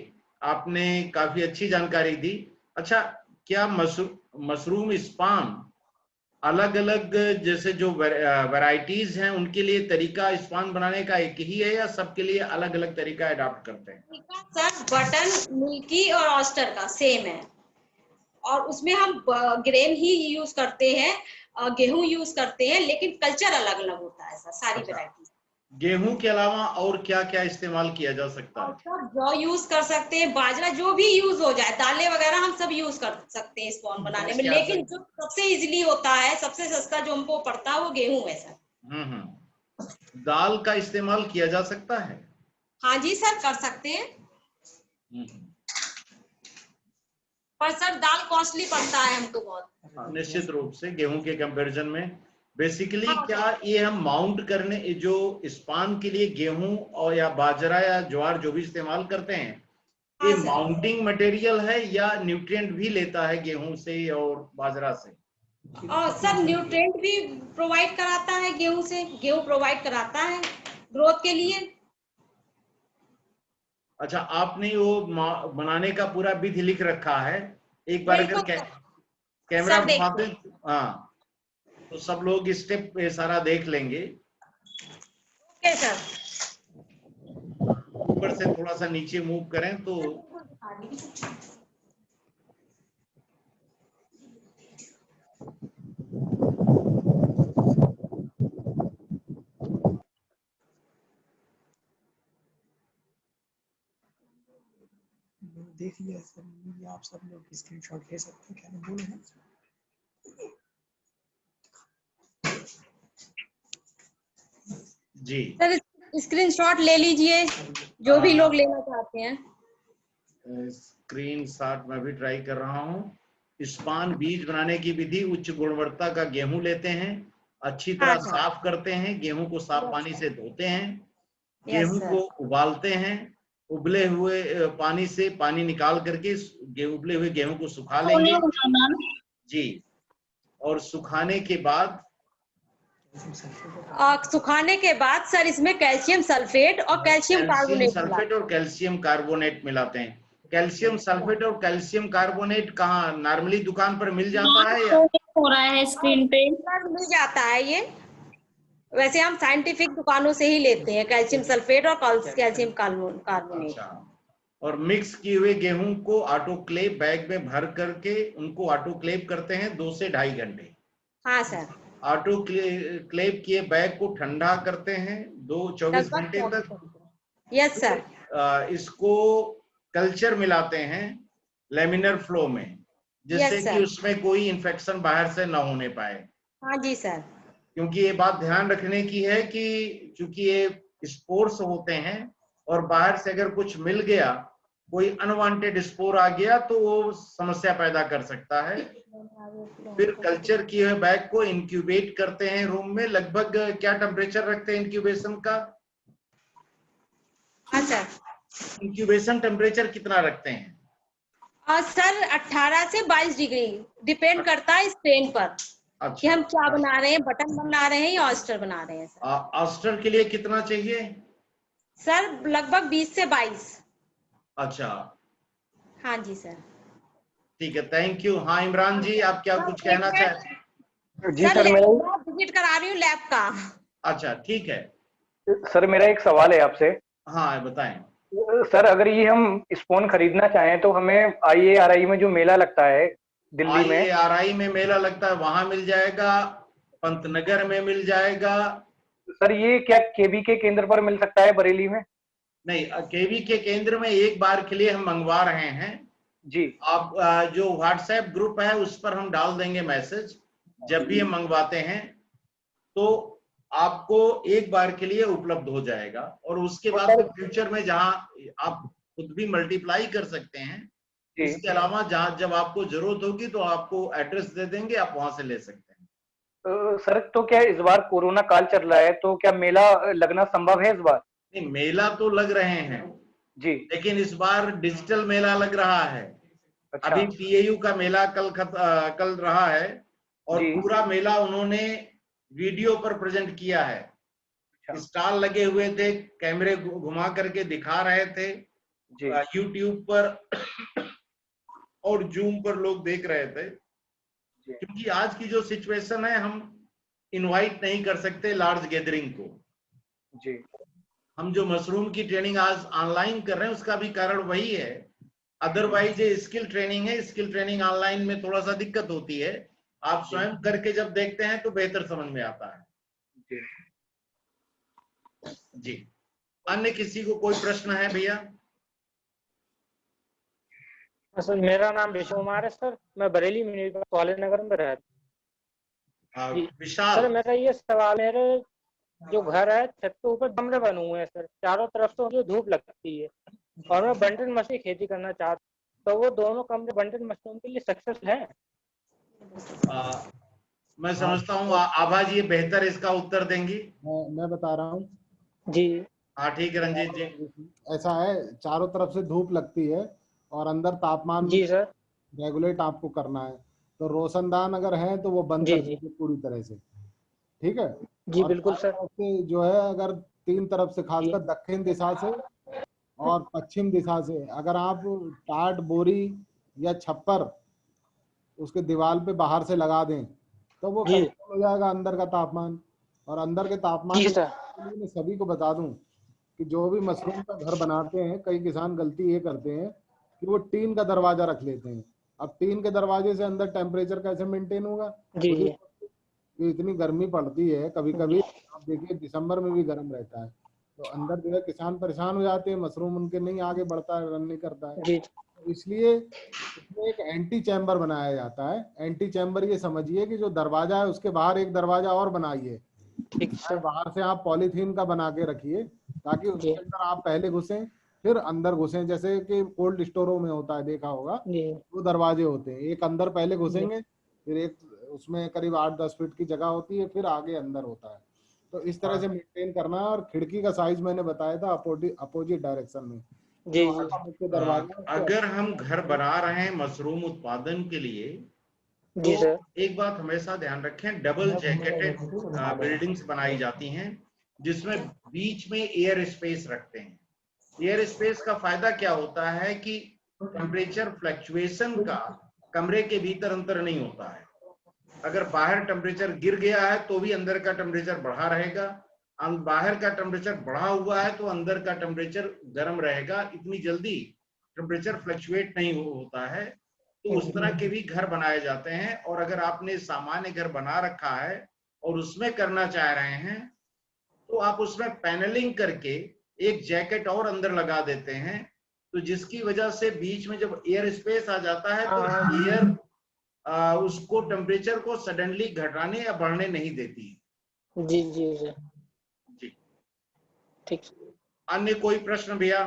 आपने काफी अच्छी जानकारी दी। अच्छा, क्या मशरूम स्पान अलग अलग जैसे जो वैरायटीज हैं उनके लिए तरीका स्पान बनाने का एक ही है या सबके लिए अलग अलग तरीका अडॉप्ट करते हैं? सर बटन, मिल्की और ऑयस्टर का सेम है, और उसमें हम ग्रेन ही यूज करते हैं, गेहूं यूज करते हैं, लेकिन कल्चर अलग अलग होता है सर सारी अच्छा। वैरायटी। गेहूं के अलावा और क्या क्या इस्तेमाल किया जा सकता है? सर जौ यूज कर सकते हैं, बाजरा, जो भी यूज हो जाए, दालें वगैरह हम सब यूज कर सकते हैं स्पॉन बनाने में, लेकिन जो सबसे इजीली होता है, सबसे सस्ता जो हमको पड़ता है वो गेहूं है सर। दाल का इस्तेमाल किया जा सकता है? हाँ जी सर, कर सकते हैं, पर सर दाल कॉस्टली पड़ता है हमको बहुत। निश्चित रूप से गेहूं के कंपैरिजन में। बेसिकली हाँ, क्या ये हम माउंट करने, जो स्पान के लिए गेहूं और या बाजरा या ज्वार जो भी इस्तेमाल करते हैं, ये हाँ सर। माउंटिंग मटेरियल है या न्यूट्रिएंट भी लेता है गेहूं से और बाजरा से? और सर न्यूट्रिएंट भी प्रोवाइड कराता है गेहूं से, गेहूं प्रोवाइड कराता है ग्रोथ के लिए। अच्छा, आपने वो बनाने का पूरा विधि लिख रखा है, एक बार अगर बिल्कुल कैमरा सर, घुमा देखिए। दे, हाँ, तो सब लोग स्टेप पे सारा देख लेंगे। Okay sir. ऊपर से थोड़ा सा नीचे मूव करें तो देख लिया सर, ये आप सब लोग स्क्रीनशॉट ले सकते हैं, क्या नहीं बोले हैं? जी सर स्क्रीनशॉट ले लीजिए, जो भी लोग लेना चाहते हैं। स्क्रीन शॉट मैं भी ट्राई कर रहा हूँ। स्पान बीज बनाने की विधि: उच्च गुणवत्ता का गेहूं लेते हैं, अच्छी तरह हाँ सर। साफ करते हैं, गेहूं को साफ पानी से धोते हैं, यस गेहूं सर। को उबालते हैं, उबले हुए पानी से पानी निकाल करके उबले हुए गेहूं को सुखा लेंगे जी, और सुखाने के बाद सुखाने के बाद सर इसमें कैल्शियम सल्फेट और कैल्शियम कार्बोनेट सल्फेट और कैल्शियम कार्बोनेट मिलाते हैं। कैल्शियम सल्फेट और कैल्शियम कार्बोनेट कहाँ नॉर्मली दुकान पर मिल जाता है या? हो रहा है स्क्रीन पे? सर मिल जाता है ये, वैसे हम साइंटिफिक दुकानों से ही लेते हैं कैल्शियम सल्फेट और कैल्शियम कार्बोनेट। अच्छा, और मिक्स किए हुए गेहूं को ऑटोक्लेव बैग में भर करके उनको ऑटोक्लेव करते हैं 2 से 2.5 घंटे। हाँ सर। ऑटोक्लेव किए बैग को ठंडा करते हैं 24 घंटे तक। Yes sir. इसको कल्चर मिलाते हैं लेमिनर फ्लो में, जिससे कि उसमें कोई इन्फेक्शन बाहर से ना होने पाए। हाँ जी सर। क्योंकि ये बात ध्यान रखने की है कि चूंकि ये स्पोर्स होते हैं और बाहर से अगर कुछ मिल गया, कोई अनवांटेड स्पोर आ गया, तो वो समस्या पैदा कर सकता है। फिर कल्चर किए हुए बैग को इंक्यूबेट करते हैं रूम में। लगभग क्या टेम्परेचर रखते हैं इंक्यूबेशन का? हाँ सर। इंक्यूबेशन टेम्परेचर कितना रखते हैं? सर 18 से 22 डिग्री, डिपेंड करता है स्ट्रेन पर। अच्छा, कि हम क्या बना रहे हैं, बटन बना रहे हैं या ऑयस्टर बना रहे हैं सर। ऑयस्टर के लिए कितना चाहिए? सर लगभग 20 से 22। अच्छा, हाँ जी सर। ठीक है, थैंक यू। हाँ इमरान जी, आप क्या कुछ कहना चाहते हैं? जी सर, मेरा विजिट करा रही हूँ लैब का। अच्छा, ठीक है सर, मेरा एक सवाल है आपसे। हाँ बताएं। सर, अगर ये हम स्पोन खरीदना चाहें तो हमें IARI में जो मेला लगता है दिल्ली में, IARI में मेला लगता है, वहां मिल जाएगा, पंतनगर में मिल जाएगा। सर ये क्या केवी के केंद्र पर मिल सकता है बरेली में? नहीं, केवी के केंद्र में एक बार के लिए हम मंगवा रहे हैं जी। आप जो व्हाट्सएप ग्रुप है उस पर हम डाल देंगे मैसेज। जब भी हम मंगवाते हैं तो आपको एक बार के लिए उपलब्ध हो जाएगा, और उसके बाद फिर फ्यूचर में जहां आप खुद भी मल्टीप्लाई कर सकते हैं, इसके अलावा जहां जब आपको जरूरत होगी तो आपको एड्रेस दे देंगे, आप वहां से ले सकते हैं। सर तो क्या इस बार कोरोना काल चल रहा है, तो क्या मेला लगना संभव है इस बार? नहीं, मेला तो लग रहे हैं जी, लेकिन इस बार डिजिटल मेला लग रहा है। अच्छा। अभी पीएयू का मेला कल रहा है और जी। पूरा मेला उन्होंने वीडियो पर प्रेजेंट किया है। अच्छा। स्टॉल लगे हुए थे, कैमरे घुमा करके दिखा रहे थे, जी। यूट्यूब पर और जूम पर लोग देख रहे थे। क्योंकि आज की जो सिचुएशन है, हम इनवाइट नहीं कर सकते लार्ज गैदरिंग को। जी। हम जो मशरूम की ट्रेनिंग आज ऑनलाइन कर रहे हैं उसका भी कारण वही है। अदरवाइज ये स्किल ट्रेनिंग है, स्किल ट्रेनिंग ऑनलाइन में थोड़ा सा दिक्कत होती है। आप स्वयं करके जब देखते हैं तो बेहतर समझ में आता है। जी। जी, अन्य किसी को कोई प्रश्न है भैया? सर मेरा नाम विश्व कुमार है सर, मैं बरेली में कॉलेज नगर में रहता हूँ। विशाल सर मेरा ये सवाल है, मेरे जो घर है छत के ऊपर कमरे बने हुए हैं सर, चारों तरफ से मुझे धूप लगती है और मैं बंटन मशरूम की खेती करना चाहता हूँ, तो वो दोनों कमरे बंटन मशरूम के लिए सक्सेस हैं? मैं समझता हूँ आभा जी बेहतर इसका उत्तर देंगी। मैं बता रहा हूँ जी। हाँ ठीक है रंजीत जी। ऐसा है, चारों तरफ से धूप लगती है और अंदर तापमान जी सर रेगुलेट आपको करना है, तो रोशनदान अगर है तो वो बंद जी कर जी दीजिए पूरी तरह से, ठीक है। जी और बिल्कुल चारों सर। तरफ से जो है, अगर तीन तरफ से, खासकर दक्षिण दिशा से और पश्चिम दिशा से, अगर आप टाट बोरी या छप्पर उसके दीवार पे बाहर से लगा दें तो वो जी कंट्रोल हो जाएगा अंदर का तापमान। और अंदर के तापमान जी को सर। मैं सभी को बता दूं कि जो भी मशरूम का घर बनाते हैं, कई किसान गलती ये करते हैं कि वो टीन का दरवाजा रख लेते हैं। अब टीन के दरवाजे से अंदर टेम्परेचर कैसे मेंटेन होगा? जी जी कि इतनी गर्मी पड़ती है, कभी कभी आप देखिए दिसंबर में भी गर्म रहता है, तो अंदर जो है किसान परेशान हो जाते हैं, मशरूम उनके नहीं आगे बढ़ता है, रन नहीं करता है। जी तो इसलिए इसमें एक एंटी चैम्बर बनाया जाता है। एंटी चैम्बर ये समझिए कि जो दरवाजा है उसके बाहर एक दरवाजा और बनाइए, ठीक सर। बाहर से आप पॉलीथीन का बना के रखिए ताकि जी उसके अंदर आप पहले घुसें फिर अंदर घुसें, जैसे कि कोल्ड स्टोरों में होता है, देखा होगा, जी दो दरवाजे होते हैं, एक अंदर पहले जी घुसेंगे, फिर एक उसमें करीब 8-10 फीट की जगह होती है, फिर आगे अंदर होता है। तो इस तरह से मेंटेन करना है। और खिड़की का साइज मैंने बताया था अपोजिट डायरेक्शन में। जी जो मुख्य दरवाजा है, अगर हम घर बना रहे हैं मशरूम उत्पादन के लिए जी तो सर। एक बात हमेशा ध्यान रखें, डबल जैकेटेड बिल्डिंग्स बनाई जाती हैं जिसमें बीच में एयर स्पेस रखते हैं। एयर स्पेस का फायदा क्या होता है कि टेम्परेचर फ्लक्चुएशन का कमरे के भीतर अंतर नहीं होता है। अगर बाहर टेम्परेचर गिर गया है तो भी अंदर का टेम्परेचर बढ़ा रहेगा, बाहर का टेम्परेचर बढ़ा हुआ है तो अंदर का टेम्परेचर गर्म रहेगा। इतनी जल्दी टेम्परेचर फ्लक्चुएट नहीं होता है। तो उस तरह के भी घर बनाए जाते हैं। और अगर आपने सामान्य घर बना रखा है और उसमें करना चाह रहे हैं तो आप उसमें पैनलिंग करके एक जैकेट और अंदर लगा देते हैं, तो जिसकी वजह से बीच में जब एयर स्पेस आ जाता है तो एयर उसको टेम्परेचर को सडनली घटाने या बढ़ने नहीं देती। जी जी जी जी ठीक। अन्य कोई प्रश्न भैया?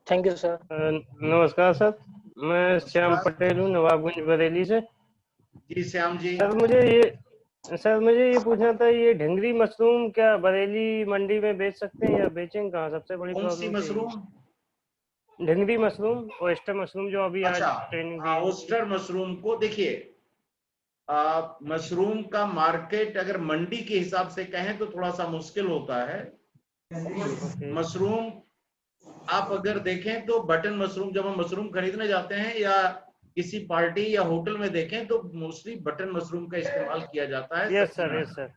Thank you sir. नमस्कार सर, मैं श्याम पटेल हूँ नवाबगंज बरेली से। जी श्याम जी। सर मुझे ये पूछना था, ये ढंगरी मशरूम क्या बरेली मंडी में बेच सकते हैं या बेचेंगे कहाँ? सबसे बड़ी कौन सी प्रॉब्लम मशरूम? ढंगरी मशरूम, ओयस्टर मशरूम जो अभी आज ट्रेनिंग दी है। ओयस्टर मशरूम को देखिए, मशरूम का मार्केट अगर मंडी के हिसाब से कहें तो थोड़ा सा मुश्किल होता है। मशरूम आप अगर देखें तो बटन मशरूम, जब हम मशरूम खरीदने जाते हैं या किसी पार्टी या होटल में देखें तो मोस्टली बटन मशरूम का इस्तेमाल किया जाता है। यस सर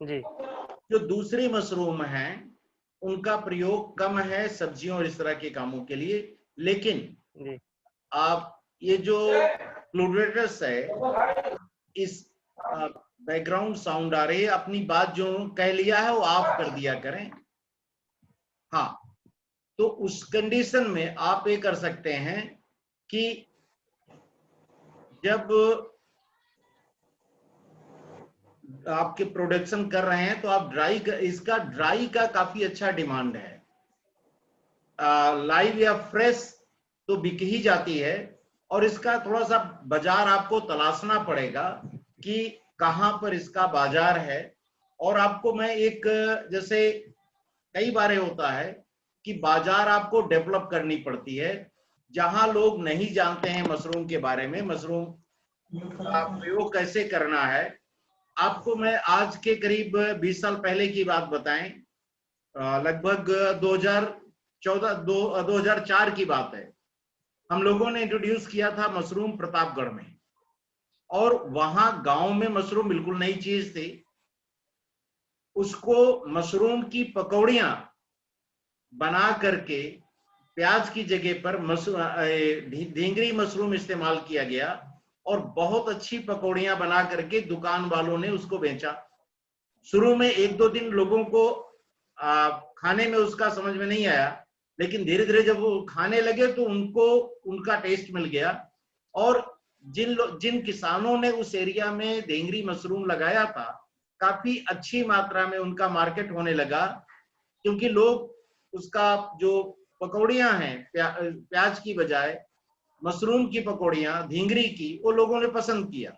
जी। जो दूसरी मशरूम है उनका प्रयोग कम है सब्जियों और इस तरह के कामों के लिए। लेकिन जी आप ये जो फ्लूरेटस है, इस बैकग्राउंड साउंड आ रही है, अपनी बात जो कह लिया है वो ऑफ कर दिया करें। हाँ, तो उस कंडीशन में आप ये कर सकते हैं कि जब आपके प्रोडक्शन कर रहे हैं तो आप इसका ड्राई का काफी अच्छा डिमांड है। लाइव या फ्रेश तो बिक ही जाती है और इसका थोड़ा सा बाजार आपको तलाशना पड़ेगा कि कहां पर इसका बाजार है। और आपको मैं एक, जैसे कई बार होता है कि बाजार आपको डेवलप करनी पड़ती है, जहां लोग नहीं जानते हैं मशरूम के बारे में, मशरूम का प्रयोग कैसे करना है, आपको मैं आज के करीब 20 साल पहले की बात बताएं, लगभग 2004 की बात है। हम लोगों ने इंट्रोड्यूस किया था मशरूम प्रतापगढ़ में, और वहां गांव में मशरूम बिल्कुल नई चीज थी। उसको मशरूम की पकौड़ियां बना करके प्याज की जगह पर ढींगरी मशरूम इस्तेमाल किया गया, और बहुत अच्छी पकौड़ियां बना करके दुकान वालों ने उसको बेचा। शुरू में 1-2 दिन लोगों को खाने में उसका समझ में नहीं आया, लेकिन धीरे धीरे जब वो खाने लगे तो उनको उनका टेस्ट मिल गया। और जिन किसानों ने उस एरिया में ढींगरी मशरूम लगाया था, काफी अच्छी मात्रा में उनका मार्केट होने लगा, क्योंकि लोग उसका जो पकौड़ियां हैं प्याज की बजाय मशरूम की पकौड़ियां ढींगरी की, वो लोगों ने पसंद किया।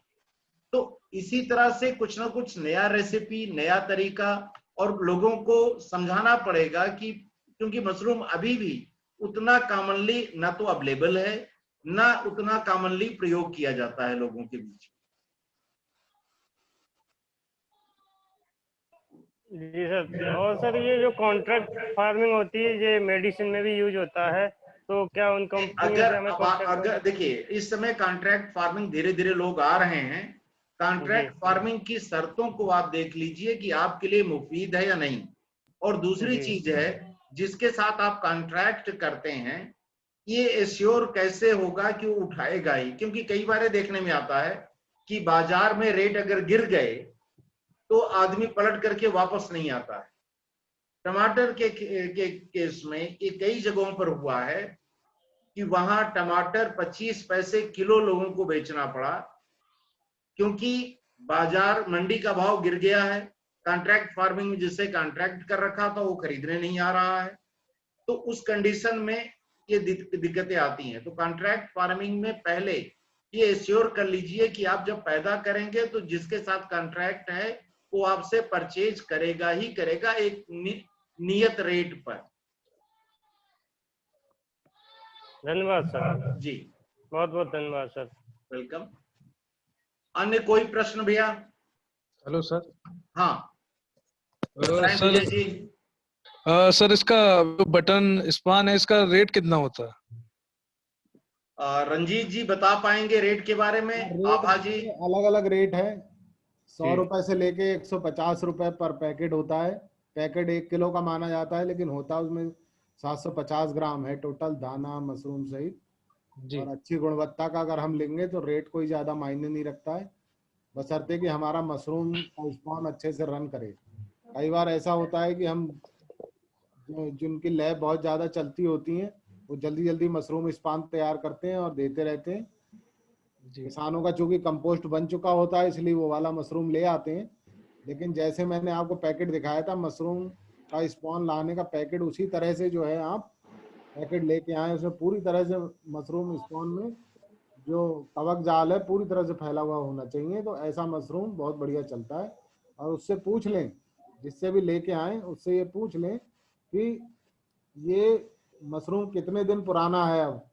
तो इसी तरह से कुछ ना कुछ नया रेसिपी, नया तरीका, और लोगों को समझाना पड़ेगा कि क्योंकि मशरूम अभी भी उतना कॉमनली ना तो अवेलेबल है, ना उतना कॉमनली प्रयोग किया जाता है लोगों के बीच। जी सर। और सर ये जो कॉन्ट्रैक्ट फार्मिंग होती है, ये मेडिसिन में भी यूज होता है, तो क्या उन कंपनियों से हमें अगर देखिए, इस समय कॉन्ट्रैक्ट फार्मिंग धीरे धीरे लोग आ रहे हैं। कॉन्ट्रैक्ट फार्मिंग की शर्तों को आप देख लीजिए कि आपके लिए मुफीद है या नहीं। और दूसरी चीज है, जिसके साथ आप कॉन्ट्रैक्ट करते हैं, ये एश्योर कैसे होगा कि वो उठाएगा ही, क्योंकि कई बार देखने में आता है कि बाजार में रेट अगर गिर गए तो आदमी पलट करके वापस नहीं आता है। टमाटर के केस में ये कई जगहों पर हुआ है कि वहां टमाटर 25 पैसे किलो लोगों को बेचना पड़ा, क्योंकि बाजार मंडी का भाव गिर गया है। कॉन्ट्रैक्ट फार्मिंग में जिससे कॉन्ट्रैक्ट कर रखा था वो खरीदने नहीं आ रहा है, तो उस कंडीशन में ये दिक्कतें आती हैं। तो कॉन्ट्रैक्ट फार्मिंग में पहले ये एश्योर कर लीजिए कि आप जब पैदा करेंगे तो जिसके साथ कॉन्ट्रैक्ट है वो आपसे परचेज करेगा ही करेगा, एक नियत रेट पर। धन्यवाद सर जी, बहुत बहुत धन्यवाद सर। वेलकम। अन्य कोई प्रश्न भैया? Hello sir. हाँ सर जी। सर इसका जो बटन स्पान है, इसका रेट कितना होता है? रंजीत जी बता पाएंगे रेट के बारे में? आभा जी? अलग अलग रेट है, 100 रुपए से लेके 150 रुपए पर पैकेट होता है। पैकेट 1 किलो का माना जाता है, लेकिन होता उसमें 750 ग्राम है टोटल, दाना मशरूम सहित। और अच्छी गुणवत्ता का अगर हम लेंगे तो रेट कोई ज्यादा मायने नहीं रखता है, बशर्ते कि हमारा मशरूम का स्पॉन अच्छे से रन करे। कई बार ऐसा होता है कि हम जिनकी लैब बहुत ज्यादा चलती होती हैं, वो जल्दी जल्दी मशरूम स्पान तैयार करते हैं और देते रहते हैं। किसानों का चूंकि कंपोस्ट बन चुका होता है, इसलिए वो वाला मशरूम ले आते हैं। लेकिन जैसे मैंने आपको पैकेट दिखाया था, मशरूम का स्पॉन लाने का पैकेट उसी तरह से जो है आप पैकेट लेके आए, उसमें पूरी तरह से मशरूम स्पॉन में जो कवक जाल है पूरी तरह से फैला हुआ होना चाहिए। तो ऐसा मशरूम बहुत बढ़िया चलता है। और उससे पूछ लें, जिससे भी लेके आए उससे ये पूछ लें कि ये मशरूम कितने दिन पुराना है, अब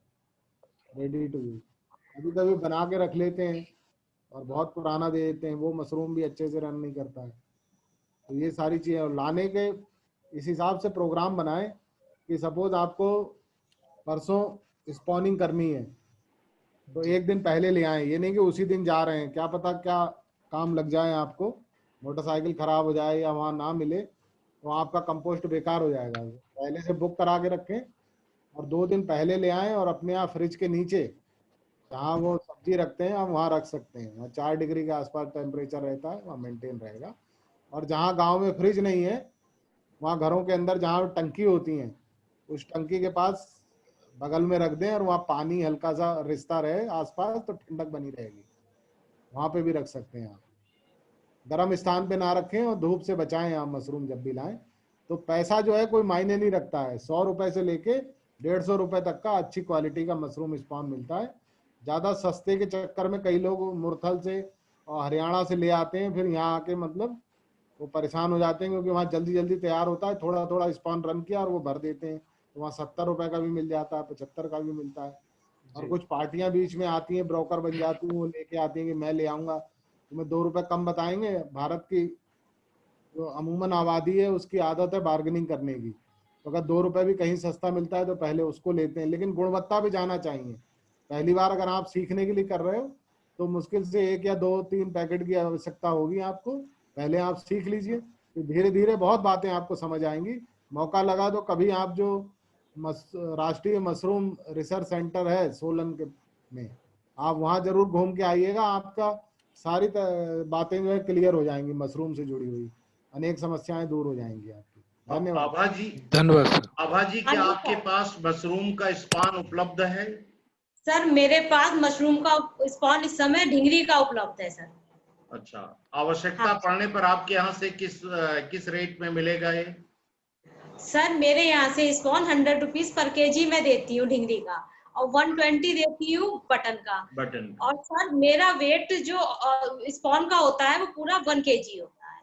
रेडी टू यूज। कभी कभी बना के रख लेते हैं और बहुत पुराना दे देते हैं, वो मशरूम भी अच्छे से रन नहीं करता है। तो ये सारी चीज़ें लाने के इस हिसाब से प्रोग्राम बनाएं कि सपोज आपको परसों स्पॉनिंग करनी है तो एक दिन पहले ले आएं। ये नहीं कि उसी दिन जा रहे हैं, क्या पता क्या काम लग जाए, आपको मोटरसाइकिल खराब हो जाए या वहाँ ना मिले तो आपका कंपोस्ट बेकार हो जाएगा। पहले से बुक करा के रखें और 2 दिन पहले ले आएं, और अपने आप फ्रिज के नीचे जहाँ वो सब्जी रखते हैं आप वहाँ रख सकते हैं। वहाँ 4 डिग्री के आसपास टेम्परेचर रहता है, वहाँ मेंटेन रहेगा। और जहाँ गांव में फ्रिज नहीं है, वहाँ घरों के अंदर जहाँ टंकी होती हैं, उस टंकी के पास बगल में रख दें और वहाँ पानी हल्का सा रिश्ता रहे आसपास, तो ठंडक बनी रहेगी। वहाँ पे भी रख सकते हैं आप। गर्म स्थान पे ना रखें और धूप से बचाएं आप मशरूम जब भी लाएं। तो पैसा जो है कोई मायने नहीं रखता है, 100 रुपए से लेके 150 रुपए तक का अच्छी क्वालिटी का मशरूम स्पॉन मिलता है। ज़्यादा सस्ते के चक्कर में कई लोग मुरथल से और हरियाणा से ले आते हैं, फिर यहाँ आके मतलब वो परेशान हो जाते हैं, क्योंकि वहाँ जल्दी जल्दी तैयार होता है, थोड़ा थोड़ा स्पॉन रन किया और वो भर देते हैं। तो वहाँ 70 रुपए का भी मिल जाता है, 75 का भी मिलता है। और जी। कुछ पार्टियां बीच में आती हैं, ब्रोकर बन जाती हैं, वो लेके आती हैं कि मैं ले आऊंगा, तुम्हें 2 रुपए कम बताएंगे। भारत की जो अमूमन आबादी है उसकी आदत है बार्गेनिंग करने की, तो अगर 2 रुपए भी कहीं सस्ता मिलता है तो पहले उसको लेते हैं। लेकिन गुणवत्ता भी जाना चाहिए। पहली बार अगर आप सीखने के लिए कर रहे हो तो मुश्किल से 1 या 2-3 पैकेट की आवश्यकता होगी आपको। पहले आप सीख लीजिए, तो धीरे धीरे बहुत बातें आपको समझ आएंगी। मौका लगा तो कभी आप जो राष्ट्रीय मशरूम रिसर्च सेंटर है सोलन के में, आप वहाँ जरूर घूम के आइएगा। आपका सारी बातें जो है क्लियर हो जाएंगी, मशरूम से जुड़ी हुई अनेक समस्याएं दूर हो जाएंगी आपकी। धन्यवाद। आभा जी, धन्यवाद सर। आभा जी, क्या हाँ जी, आपके सर। पास मशरूम का स्पान उपलब्ध है? सर मेरे पास मशरूम का स्पॉन इस समय ढिंगरी का उपलब्ध है सर। अच्छा, आवश्यकता हाँ। पड़ने पर आपके यहाँ से किस रेट में मिलेगा ये? सर मेरे यहाँ से स्पॉन 100 रुपीज पर केजी मैं देती हूँ ढिंगरी का, और 120 देती हूँ बटन का। बटन। और सर मेरा वेट जो स्पॉन का होता है वो पूरा 1 kg होता है।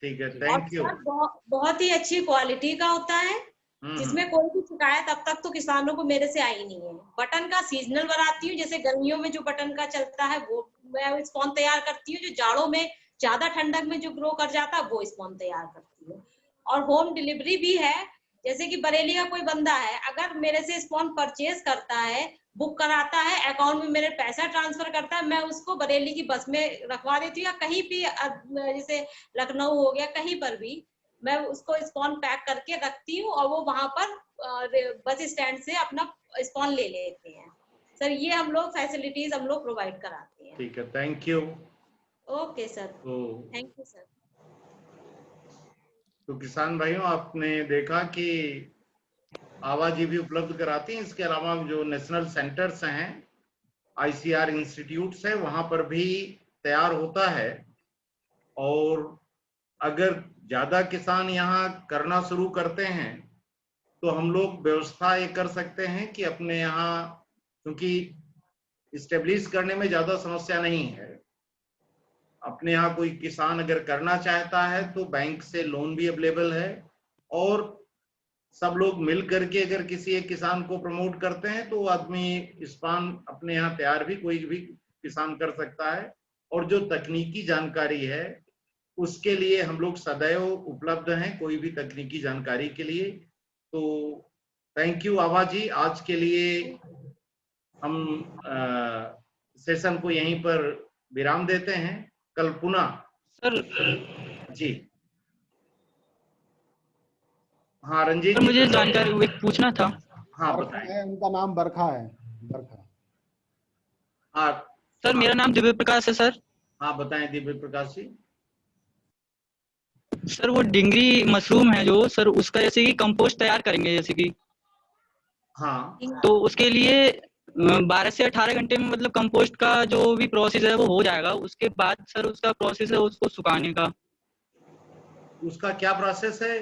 ठीक है, और थैंक यू। सर बहुत ही अच्छी क्वालिटी का होता है, जिसमें कोई भी शिकायत अब तक तो किसानों को मेरे से आई नहीं है। बटन का सीजनल बनाती हूँ, जैसे गर्मियों में जो बटन का चलता है वो मैं स्पॉन तैयार करती हूँ। जो जाड़ों में ज्यादा ठंडक में जो ग्रो कर जाता है वो स्पॉन तैयार करती हूँ। और होम डिलीवरी भी है, जैसे कि बरेली का कोई बंदा है अगर मेरे से स्पॉन परचेज करता है, बुक कराता है, अकाउंट में मेरे पैसा ट्रांसफर करता है, मैं उसको बरेली की बस में रखवा देती हूँ, या कहीं भी जैसे लखनऊ हो गया कहीं पर भी मैं उसको स्पॉन पैक करके रखती हूँ, और वो वहां पर बस स्टैंड से अपना स्पॉन ले लेते हैं। सर ये हम लोग फैसिलिटीज हम लोग प्रोवाइड कराते हैं। ठीक है, thank you. Okay sir, thank you sir. तो किसान भाइयों, आपने देखा कि आभा जी भी उपलब्ध कराती हैं। इसके अलावा जो नेशनल सेंटर्स हैं, ICR इंस्टीट्यूट्स है, वहां पर भी तैयार होता है। और अगर ज्यादा किसान यहाँ करना शुरू करते हैं तो हम लोग व्यवस्था ये कर सकते हैं कि अपने यहाँ, क्योंकि इस्टेब्लिश करने में ज्यादा समस्या नहीं है, अपने यहाँ कोई किसान अगर करना चाहता है तो बैंक से लोन भी अवेलेबल है, और सब लोग मिल करके अगर किसी एक किसान को प्रमोट करते हैं तो आदमी स्पान अपने यहाँ तैयार भी कोई भी किसान कर सकता है। और जो तकनीकी जानकारी है उसके लिए हम लोग सदैव उपलब्ध हैं, कोई भी तकनीकी जानकारी के लिए। तो थैंक यू आभा जी। आज के लिए हम सेशन को यहीं पर विराम देते हैं। कल पुनः सर जी। हाँ रंजीत, मुझे जानकारी पूछना था। हाँ बताएं। उनका नाम बरखा है, बरखा। हाँ सर मेरा नाम दिव्य प्रकाश है सर। हाँ बताएं दिव्य प्रकाश जी। सर वो डिंगरी मशरूम है जो सर, उसका जैसे कि कंपोस्ट तैयार करेंगे जैसे कि, हाँ, तो उसके लिए 12 से 18 घंटे में मतलब कंपोस्ट का जो भी प्रोसेस है वो हो जाएगा। उसके बाद सर उसका प्रोसेस है उसको सुखाने का। उसका क्या प्रोसेस है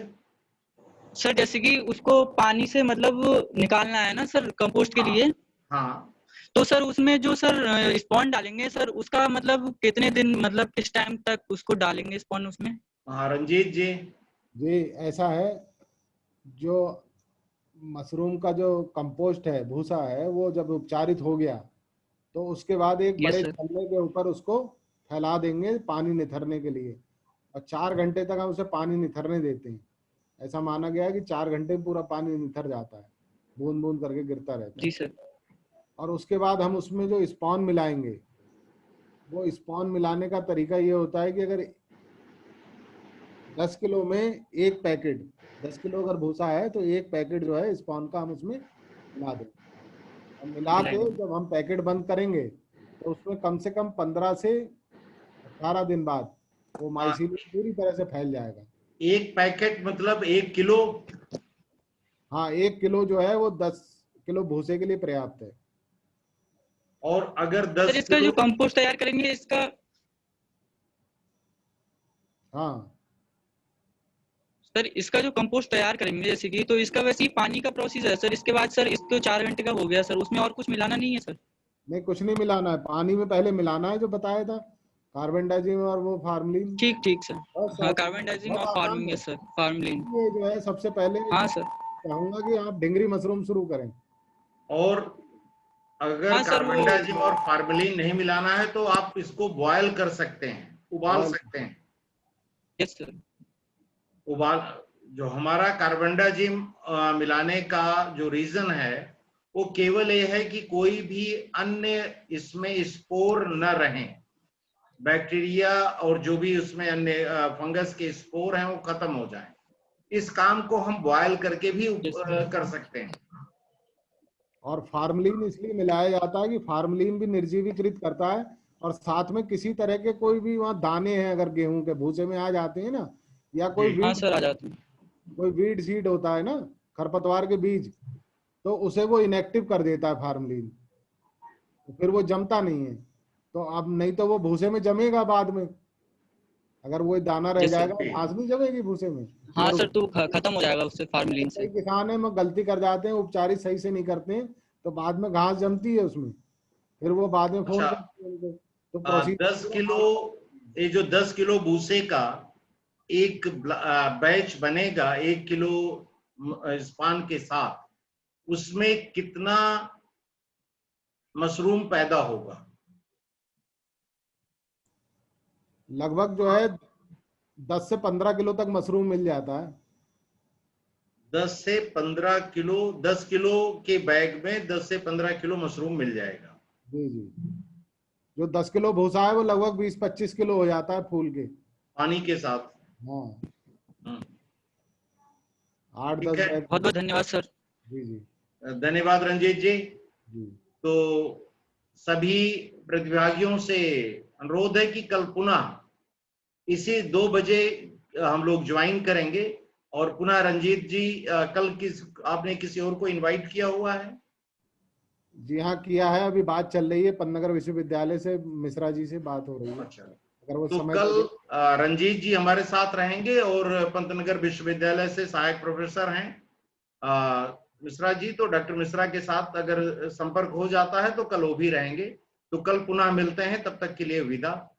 सर? जैसे कि उसको पानी से मतलब निकालना है ना सर कंपोस्ट के लिए। हाँ, तो सर उसमें जो सर स्पॉन डालेंगे सर, उसका मतलब कितने दिन, मतलब किस टाइम तक उसको डालेंगे स्पॉन उसमें? हाँ रंजीत जी। जी ऐसा है, जो मशरूम का जो कंपोस्ट है, भूसा है, वो जब उपचारित हो गया तो उसके बाद एक बड़े छल्ले के ऊपर उसको फैला देंगे पानी निथरने के लिए, और 4 घंटे तक हम उसे पानी निथरने देते हैं। ऐसा माना गया है कि 4 घंटे में पूरा पानी निथर जाता है, बूंद बूंद करके गिरता रहता है। जी सर। और उसके बाद हम उसमें जो स्पॉन मिलाएंगे, वो स्पॉन मिलाने का तरीका ये होता है कि अगर 10 किलो में 1 पैकेट, 10 किलो अगर भूसा है तो 1 पैकेट जो है स्पॉन का हम उसमें मिला दें। और मिला के जब हम पैकेट बंद करेंगे तो उसमें कम से कम 15 से 18 दिन बाद वो माइसीलियम पूरी तरह से फैल जाएगा। 1 पैकेट मतलब 1 किलो? हाँ, 1 किलो जो है वो 10 किलो भूसे के लिए पर्याप्त है। और अगर 10 सर इसका जो कंपोस्ट तैयार करेंगे इसका, हाँ सर इसका जो कंपोस्ट तैयार करेंगे जैसे कि, तो इसका वैसे ही पानी का प्रोसेस है सर। इसके बाद सर इसको 4 घंटे का हो गया सर, उसमें और कुछ मिलाना नहीं है सर? नहीं, कुछ नहीं मिलाना है, पानी में पहले मिलाना है जो बताया था, कार्बन डाइजिम और वो फार्मलिन। ठीक सर। हाँ कार्बन डाइजिम और फार्मिंग है सर, फार्मलिन। ये जो है सबसे पहले हाँ सर चाहूंगा कि आप ढिंगरी मशरूम शुरू करें। और अगर हाँ सर, वो- कार्बेंडाजिम और फार्मेलिन नहीं मिलाना है तो आप इसको बॉयल कर सकते हैं, उबाल Boil- सकते हैं। Yes sir. उबाल, जो हमारा कार्बेंडाजिम मिलाने का जो रीजन है वो केवल ये है कि कोई भी अन्य इसमें स्पोर न रहें, बैक्टीरिया और जो भी उसमें अन्य फंगस के स्पोर हैं वो खत्म हो जाएं। इस काम को हम बॉयल करके भी कर सकते हैं। और फार्मलिन इसलिए मिलाया जाता है कि फार्मलिन भी निर्जीवीकृत करता है, और साथ में किसी तरह के कोई भी वहाँ दाने हैं अगर गेहूं के भूसे में आ जाते हैं ना, या कोई जी, हाँ वीड सर आ जाते हैं। कोई वीड सीड होता है ना, खरपतवार के बीज, तो उसे वो इनएक्टिव कर देता है फार्मलिन, तो फिर वो जमता नहीं है। तो अब नहीं तो वो भूसे में जमेगा बाद में, अगर वो दाना रह Yes, sir. जाएगा घास नहीं जमेगी भूसे में। हाँ अगर सर, तो खत्म हो जाएगा उससे फार्मलिन कई से। किसान है वो गलती कर जाते हैं, उपचारित सही से नहीं करते हैं, तो बाद में घास जमती है उसमें, फिर वो बाद में फोन अच्छा, करते हैं उनको। तो 10 किलो, ये जो 10 किलो भूसे का एक बैच बनेगा 1 किलो स्पान के साथ, उसमें कितना मशरूम पैदा होगा? लगभग जो है 10 से 15 किलो तक मशरूम मिल जाता है। 10 से 15 किलो, 10 किलो के बैग में 10 से 15 किलो मशरूम मिल जाएगा। जी जी, जो 10 किलो भूसा है वो लगभग 20-25 किलो हो जाता है फूल के पानी के साथ। हाँ, हम्म, 8-10 ठीक है। बैग। बहुत बहुत धन्यवाद सर। जी जी धन्यवाद रंजीत जी। जी। तो सभी प्रतिभागियों से अनुरोध है कि कल पुनः इसी 2 बजे हम लोग ज्वाइन करेंगे। और पुनः रंजीत जी, कल आपने किसी और को इनवाइट किया हुआ है? जी हाँ, किया है, अभी बात चल रही है, पन्नगर विश्वविद्यालय से मिश्रा जी से बात हो रही है। अच्छा, अगर वो तो समय कल लगे- रंजीत जी हमारे साथ रहेंगे और पंतनगर विश्वविद्यालय से सहायक प्रोफेसर हैं मिश्रा जी। तो डॉक्टर मिश्रा के साथ अगर संपर्क हो जाता है तो कल वो भी रहेंगे। तो कल पुनः मिलते हैं, तब तक के लिए विदा।